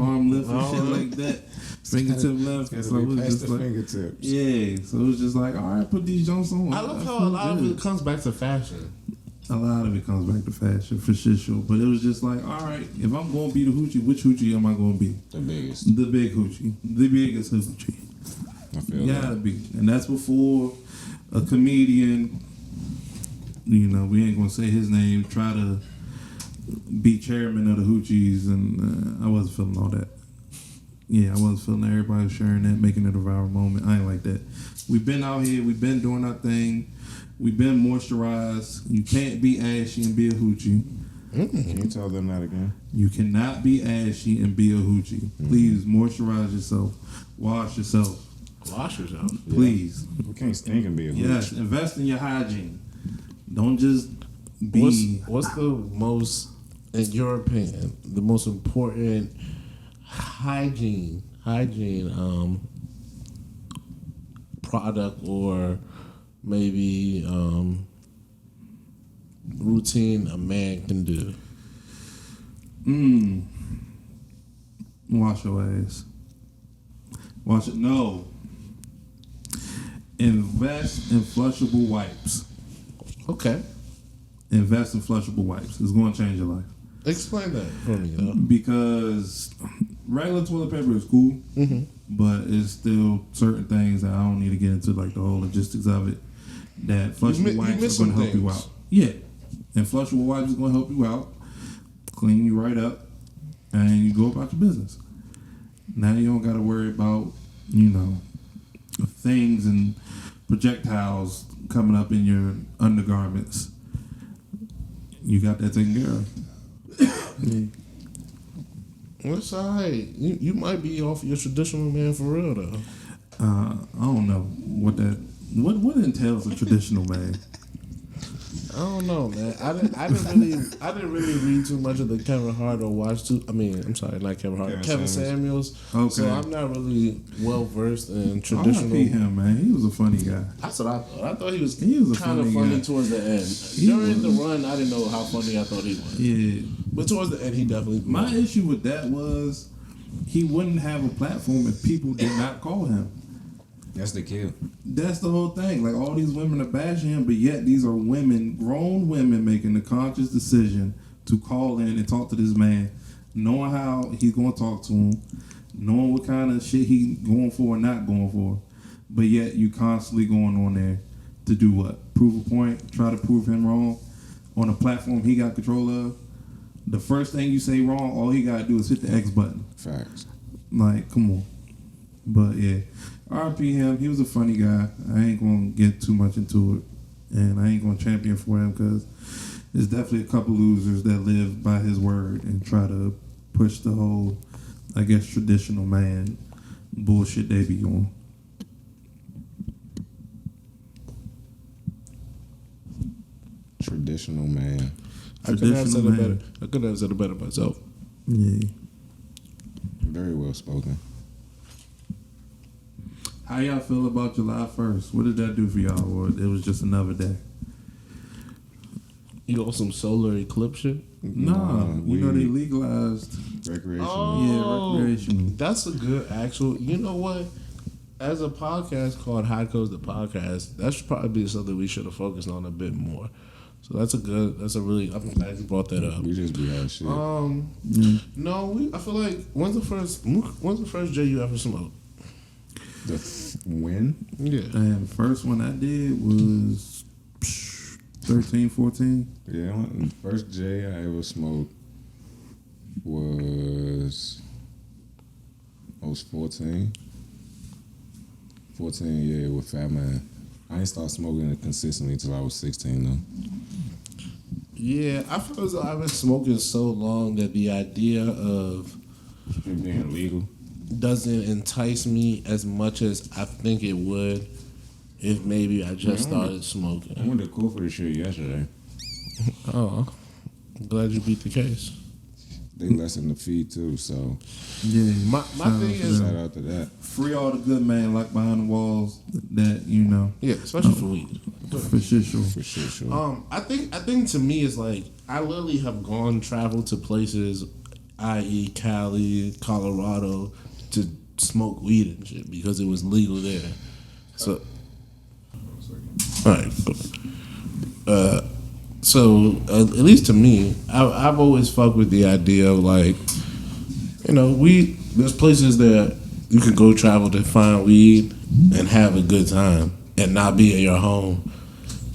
arm lift and shit like that. Fingertip left. So it was just like, fingertips. yeah. So it was just like, all right, put these Jones on. I love how a lot of it comes back to fashion. A lot of it comes back to fashion for sure. But it was just like, all right, if I'm going to be the Hoochie, which Hoochie am I going to be? The biggest. The big Hoochie. The biggest Hoochie. I feel Gotta that. be. And that's before a comedian, you know, we ain't going to say his name, try to be chairman of the Hoochies, and I wasn't feeling all that. Yeah, I wasn't feeling everybody sharing that, making it a viral moment. I ain't like that. We've been out here, we've been doing our thing, we've been moisturized. You can't be ashy and be a Hoochie. Can you tell them that again? You cannot be ashy and be a Hoochie. Please moisturize yourself, wash yourself. Wash yourself. Please. We can't stink and be a Yes, invest in your hygiene. Don't just be. What's the most, in your opinion, the most important hygiene product or maybe routine a man can do? Wash your ass. Wash it. No. Invest in flushable wipes. Okay. Invest in flushable wipes. It's going to change your life. Explain that for me, though. Because regular toilet paper is cool, but it's still certain things that I don't need to get into, like the whole logistics of it. That flushable wipes miss are going to some help you things. out. Yeah. And flushable wipes is going to help you out, clean you right up, and you go about your business. Now you don't got to worry about, you know, things and projectiles coming up in your undergarments. You got that taken care of. Well, it's all right. You might be off your traditional man for real, though. I don't know what entails a traditional man. I don't know, man. I didn't really read too much of the Kevin Hart or watch too. I mean, I'm sorry, not Kevin Hart. Kevin Samuels. Okay. So I'm not really well versed in I traditional. like him, man. He was a funny guy. That's what I thought. I thought he was a kind of funny funny guy. towards the end. He During the was. run, I didn't know how funny I thought he was. Yeah. But towards the end, he definitely. My issue with that was he wouldn't have a platform if people did not call him. That's the kill. That's the whole thing. Like, all these women are bashing him, but yet these are women, grown women, making the conscious decision to call in and talk to this man, knowing how he's going to talk to him, knowing what kind of shit he's going for or not going for. But yet you constantly going on there to do what? Prove a point, try to prove him wrong on a platform he got control of. The first thing you say wrong, all he got to do is hit the X button. Facts. Like, come on. But yeah, RP him. He was a funny guy. I ain't gonna get too much into it, and I ain't gonna champion for him because there's definitely a couple losers that live by his word and try to push the whole, I guess, traditional man bullshit they be on. Traditional man. I couldn't have said it Traditional better. man. I couldn't have said it better myself. Yeah. Very well spoken. How y'all feel about July 1st? What did that do for y'all? Or it was just another day? You on some solar eclipse shit? Nah, you know they legalized. Recreational. Yeah, recreational. That's a good actual. You know what? As a podcast called High Coast the Podcast, that should probably be something we should have focused on a bit more. So that's a really. I'm glad you brought that up. We just be out shit. No, I feel like when's the first J you ever smoked? When? Yeah. And the first one I did was 13, 14. Yeah, the first J I ever smoked was was 14. 14, yeah, with Fat Man. I ain't started smoking it consistently until I was 16, though. Yeah, I feel as though I've been smoking so long that the idea of It being legal. doesn't entice me as much as I think it would if maybe I just started I smoking. went to court for this shit yesterday. Oh, I'm glad you beat the case. They lessened the fee, too, so Yeah, My thing is, shout out to that. free all the good man like behind the walls that you know yeah, especially for weed. for sure. For sure. I think to me it's like I literally have traveled to places, i.e. Cali, Colorado, to smoke weed and shit because it was legal there. So, all right. So at least to me, I've always fucked with the idea of like, you know, there's places that you can go travel to find weed and have a good time and not be in your home.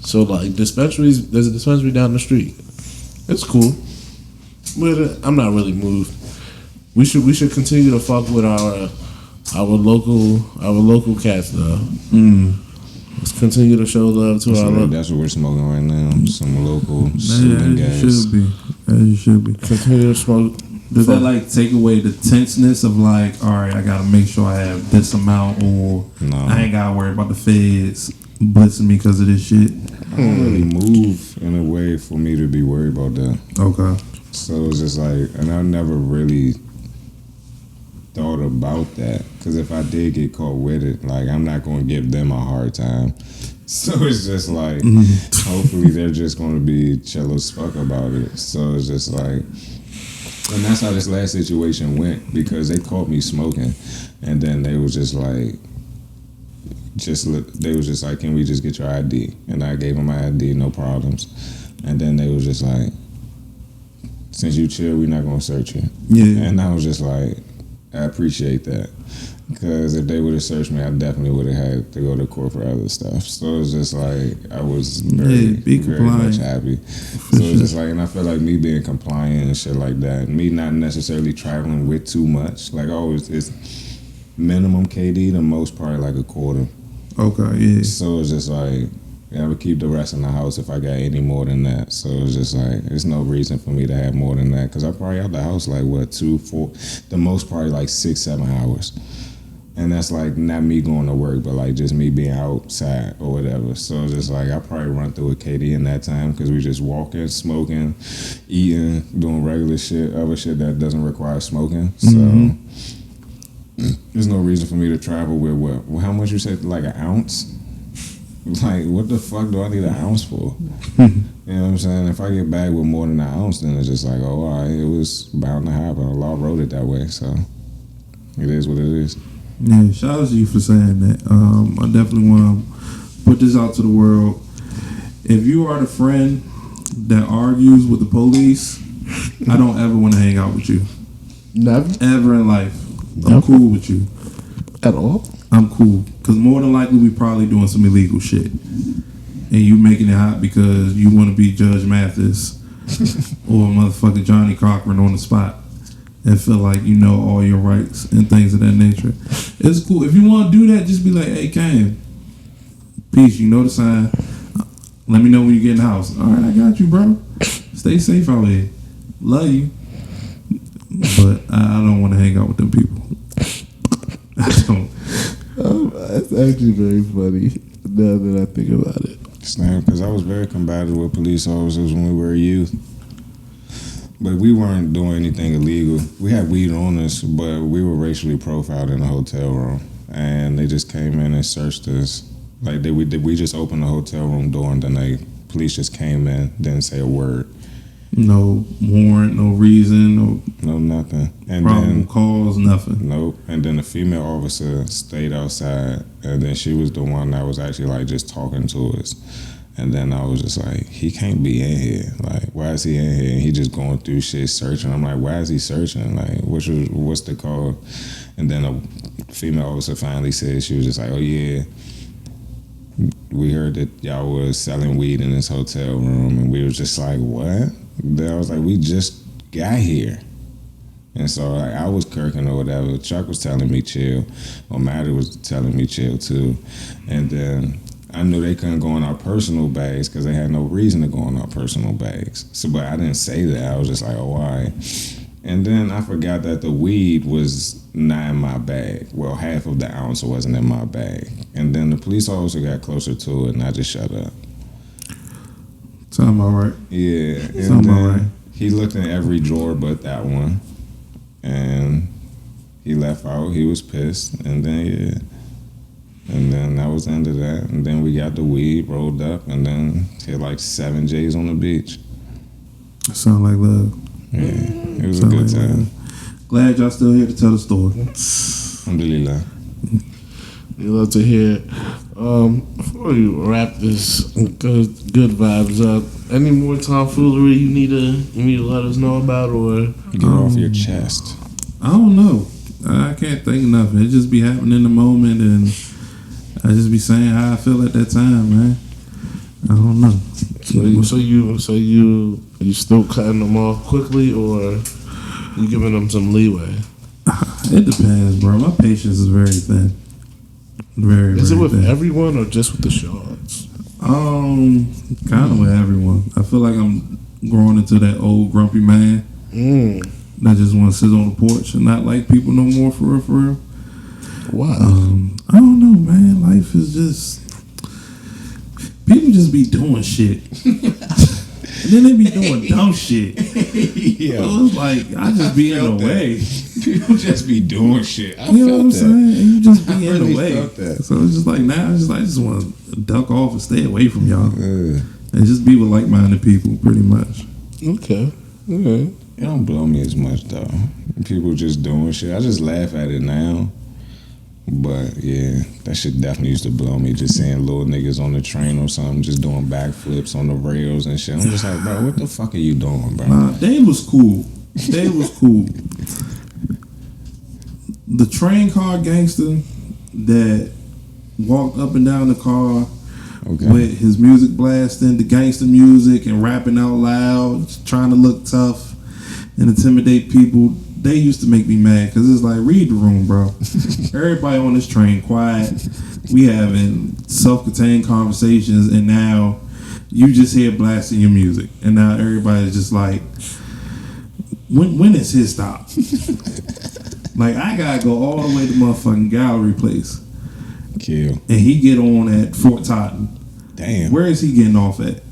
So like dispensaries, there's a dispensary down the street. It's cool, but I'm not really moved. We should continue to fuck with our local cats though. Let's continue to show love to our local. That's what we're smoking right now. Some local soothing gas. As you should be. Continue to smoke. Does that like take away the tenseness of like, all right, I gotta make sure I have this amount, or No. I ain't gotta worry about the feds blitzing me because of this shit? I don't really move in a way for me to be worried about that. Okay. So it's just like, and I never really thought about that, because if I did get caught with it, like, I'm not going to give them a hard time. So it's just like, hopefully they're just going to be chill as fuck about it. So it's just like, and that's how this last situation went, because they caught me smoking, and then they was just like, they was just like, can we just get your ID? And I gave them my ID, no problems. And then they was just like, since you chill, we're not going to search you. Yeah. And I was just like, I appreciate that, because if they would have searched me, I definitely would have had to go to court for other stuff. So it's just like, I was very much happy. So it's just like, and I feel like me being compliant and shit like that, me not necessarily traveling with too much, like always, it's minimum KD, the most probably like a quarter. Okay, yeah. So it's just like, I would keep the rest in the house if I got any more than that. So it's just like, there's no reason for me to have more than that, because I'm probably out the house like, what, 2, 4, the most probably like 6, 7 hours. And that's like not me going to work, but like just me being outside or whatever. So it's just like, I probably run through a KD in that time, because we just walking, smoking, eating, doing regular shit, other shit that doesn't require smoking. So there's no reason for me to travel with what? Well, how much you said, like an ounce? Like, what the fuck do I need an ounce for? You know what I'm saying? If I get back with more than an ounce, then it's just like, oh, all right, it was bound to happen. The law wrote it that way, so it is what it is. Yeah, shout out to you for saying that. I definitely want to put this out to the world. If you are the friend that argues with the police, I don't ever want to hang out with you. Never? Ever in life. I'm cool with you. At all? I'm cool. Because more than likely, we probably doing some illegal shit. And you making it hot because you want to be Judge Mathis or motherfucking Johnny Cochran on the spot and feel like you know all your rights and things of that nature. It's cool. If you want to do that, just be like, hey, Cam, peace, you know the sign. Let me know when you get in the house. All right, I got you, bro. Stay safe out here. Love you. But I don't want to hang out with them people. I don't. That's actually very funny now that I think about it. Because I was very combative with police officers when we were youth. But we weren't doing anything illegal. We had weed on us, but we were racially profiled in a hotel room. And they just came in and searched us. Like, we just opened the hotel room door, and then police just came in, didn't say a word. No warrant, no reason, no nothing. And problem calls, nothing. Nope. And then the female officer stayed outside, and then she was the one that was actually like just talking to us. And then I was just like, he can't be in here. Like, why is he in here? And he just going through shit searching. I'm like, why is he searching? Like, what's the call? And then a female officer finally said, she was just like, oh yeah, we heard that y'all was selling weed in this hotel room. And we was just like, what? Then I was like, we just got here. And so like, I was kirking or whatever. Chuck was telling me chill, or Maddie was telling me chill too. And then I knew they couldn't go in our personal bags because they had no reason to go in our personal bags. So, but I didn't say that. I was just like, oh, all right. And then I forgot that the weed was not in my bag. Well, half of the ounce wasn't in my bag. And then the police officer got closer to it, and I just shut up. Sound about right. Yeah. And Sound about right. He looked in every drawer but that one. And he left out. He was pissed. And then, yeah. And then that was the end of that. And then we got the weed rolled up and then hit like 7 J's on the beach. Sound like love. Yeah, it was a good time. Glad y'all still here to tell the story. Alhamdulillah. You love to hear it. Before you wrap this good vibes up, any more tomfoolery you need to let us know about, or get off your chest? I don't know. I can't think of nothing. It just be happening in the moment, and I just be saying how I feel at that time, man. I don't know. So you still cutting them off quickly, or you giving them some leeway? It depends, bro. My patience is very thin. Very. Is it with thin. everyone or just with the shards? Kind of with everyone. I feel like I'm growing into that old grumpy man that just want to sit on the porch and not like people no more. For real. Wow. I don't know, man. Life is just people just be doing shit. And then they be doing dumb shit. Yeah. So it's like I just be in the way. People just be doing shit. You know what I'm saying? And you just be in really the way. felt that. So it's just like now, I just want to duck off and stay away from y'all, Yeah. and just be with like-minded people, pretty much. Okay. Okay. It don't blow me as much though. People just doing shit. I just laugh at it now. But yeah, that shit definitely used to blow me. Just seeing little niggas on the train or something, just doing backflips on the rails and shit. I'm just like, bro, what the fuck are you doing, bro? Nah, they was cool. They was cool. The train car gangster that walked up and down the car with his music blasting, the gangster music, and rapping out loud, trying to look tough and intimidate people. They used to make me mad because it's like, read the room, bro. Everybody on this train quiet. We having self-contained conversations, and now you just hear blasting your music, and now everybody's just like, when is his stop? Like, I gotta go all the way to motherfucking Gallery Place. Kill. And he get on at Fort Totten. Damn. Where is he getting off at?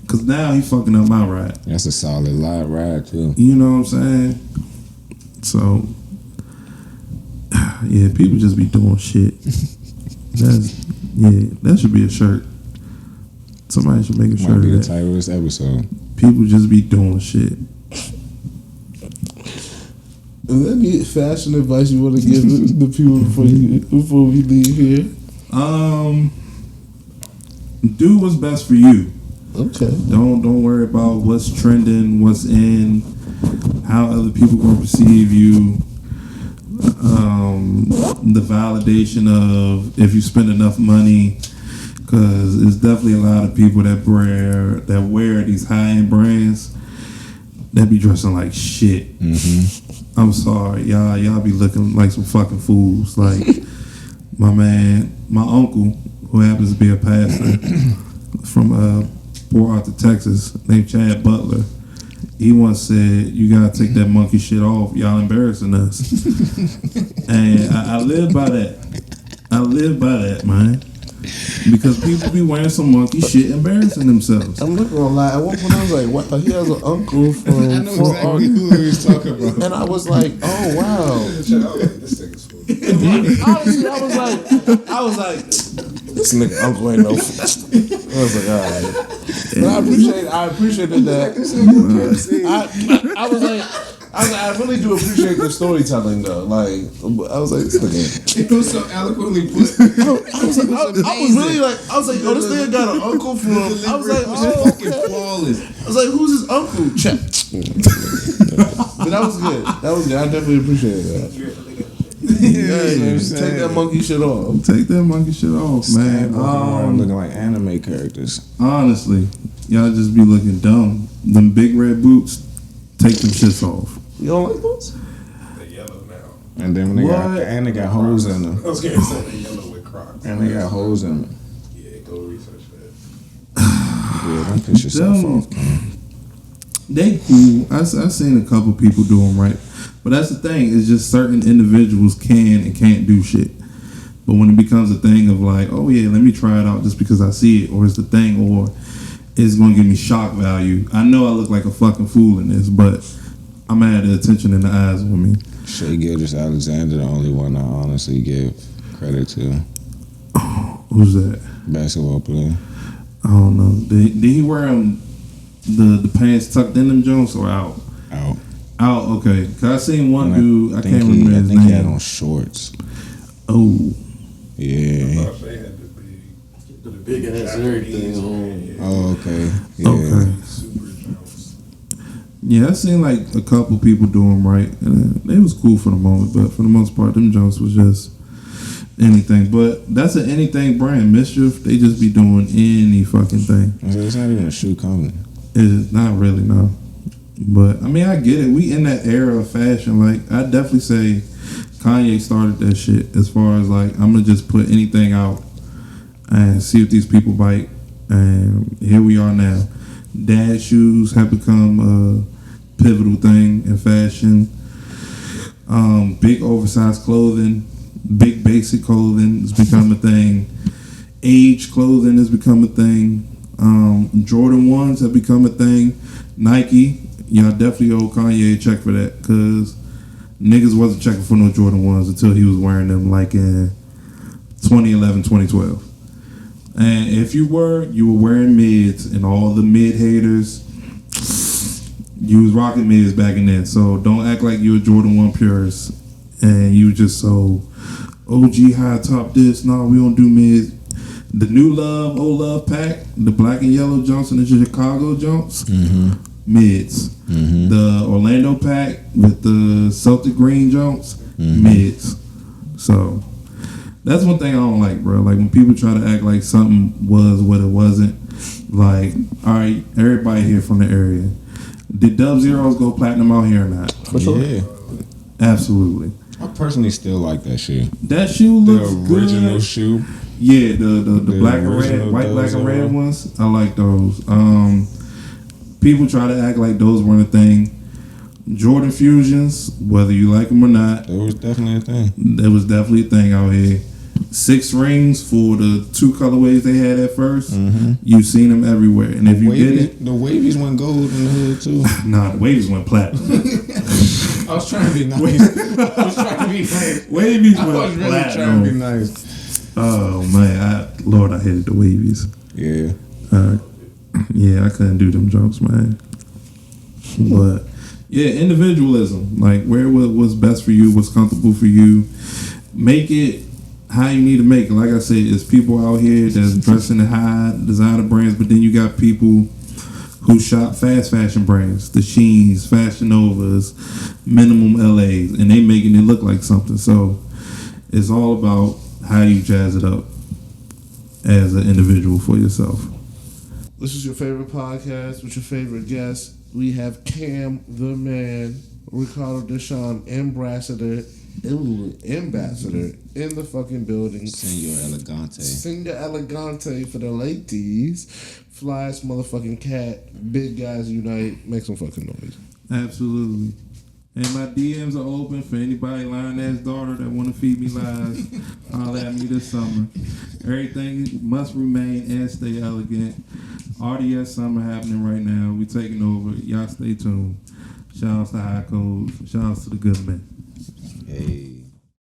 Because now he fucking up my ride. That's a solid live ride too. You know what I'm saying? So, yeah, people just be doing shit. That should be a shirt. Somebody should make a shirt Might be of the that. title of this episode. People just be doing shit. Is there any fashion advice you want to give the people before we leave here? Do what's best for you. Okay. Don't worry about what's trending, what's in, how other people gonna perceive you. The validation of if you spend enough money, because there's definitely a lot of people that wear these high-end brands that be dressing like shit. Mm-hmm. I'm sorry, y'all be looking like some fucking fools. Like my uncle, who happens to be a pastor from Port Arthur, Texas, named Chad Butler. He once said, "You gotta take that monkey shit off. Y'all embarrassing us." And I live by that, man. Because people be wearing some monkey shit, embarrassing themselves. I'm not gonna lie. At one point, I was like, "Wow, he has an uncle from." I know exactly who he was talking about. And I was like, "Oh wow." Honestly, I was like, this nigga uncle ain't no. I was like, all right. But I appreciated that. I was like, I really do appreciate the storytelling though. Like, I was like, this nigga. It was so eloquently put. I was really like, oh, this nigga got an uncle from. I was like, oh, okay. Flawless. I was like, who's his uncle? Check. But that was good. I definitely appreciated that. Take that monkey shit off. Take that monkey shit off, man. Looking like anime characters. Honestly, y'all just be looking dumb. Them big red boots, take them shits off. You don't like those? And then when they got holes in them. I was gonna say they yellow with Crocs. And they got holes in them. Yeah, go research that. Yeah, don't piss yourself off, man. They cool. I seen a couple people do them right, but that's the thing. It's just certain individuals can and can't do shit. But when it becomes a thing of like, oh yeah, let me try it out just because I see it, or it's the thing, or it's gonna give me shock value. I know I look like a fucking fool in this, but I'm gonna have the attention in the eyes on me. Shea Gilgeous-Alexander, the only one I honestly give credit to. Who's that? Basketball player. I don't know. Did he wear the pants tucked in them Jones or out? Out. Okay. Cause I seen one dude. I can't remember his name. I think he had on shorts. Oh. Yeah. I thought they had the big ass everything on. Oh, okay. Yeah. Okay. Super Jones. Yeah, I seen like a couple people do them right, and it was cool for the moment. But for the most part, them Jones was just anything. But that's an anything brand. Mischief, they just be doing any fucking thing. It's not even a shoe company. It's not really, no. But I mean, I get it. We in that era of fashion. Like, I definitely say Kanye started that shit. As far as like, I'm gonna just put anything out and see if these people bite. And here we are now. Dad shoes have become a pivotal thing in fashion. Big oversized clothing, big basic clothing has become a thing. Age clothing has become a thing. Jordan 1s have become a thing. Nike, y'all definitely owe Kanye a check for that, because niggas wasn't checking for no Jordan 1s until he was wearing them like in 2011, 2012. And if you were wearing mids, and all the mid haters, you was rocking mids back in then. So don't act like you a Jordan 1 purist and you just so OG high top this. No, we don't do mids. The New Love, Old Love pack, the black and yellow jumps and the Chicago jumps, mids. The Orlando pack with the Celtic green jumps, mids. So that's one thing I don't like, bro. Like when people try to act like something was what it wasn't. Like, all right, everybody here from the area. Did Dub Zeros go platinum out here or not? For sure. Yeah. Absolutely. I personally still like that shoe. That shoe looks good. The original shoe. Yeah, the black and red, original white, black and red Zero. ones. I like those. People try to act like those weren't a thing. Jordan Fusions, whether you like them or not, That was definitely a thing. there was definitely a thing out here. 6 rings for the 2 colorways they had at 1st. You've seen them everywhere. And if you didn't, The Wavies went gold in the hood too. nah, the Waves went platinum. I was trying to be nice. I was trying to be nice. Wavies I went was really platinum. trying to be nice. Oh man, Lord, I hated the Wavies. Yeah. Yeah, I couldn't do them jokes, man. But yeah, individualism. Like what's best for you, what's comfortable for you. Make it how you need to make it. Like I said, it's people out here that's dressing in high designer brands, but then you got people who shop fast fashion brands, the Sheens, Fashion Novas, Minimum LAs, and they making it look like something. So it's all about how you jazz it up as an individual for yourself. This is your favorite podcast with your favorite guest. We have Cam the Man, Ricardo Deshawn, ambassador in the fucking building. Senor Elegante. Senor Elegante for the ladies. Flyest motherfucking cat. Big guys unite. Make some fucking noise. Absolutely. And my DMs are open for anybody lying ass daughter that want to feed me lies. Holler at me this summer. Everything must remain and stay elegant. RDS summer happening right now. We taking over. Y'all stay tuned. Shout outs to High Codes. Shout outs to the good men. Hey.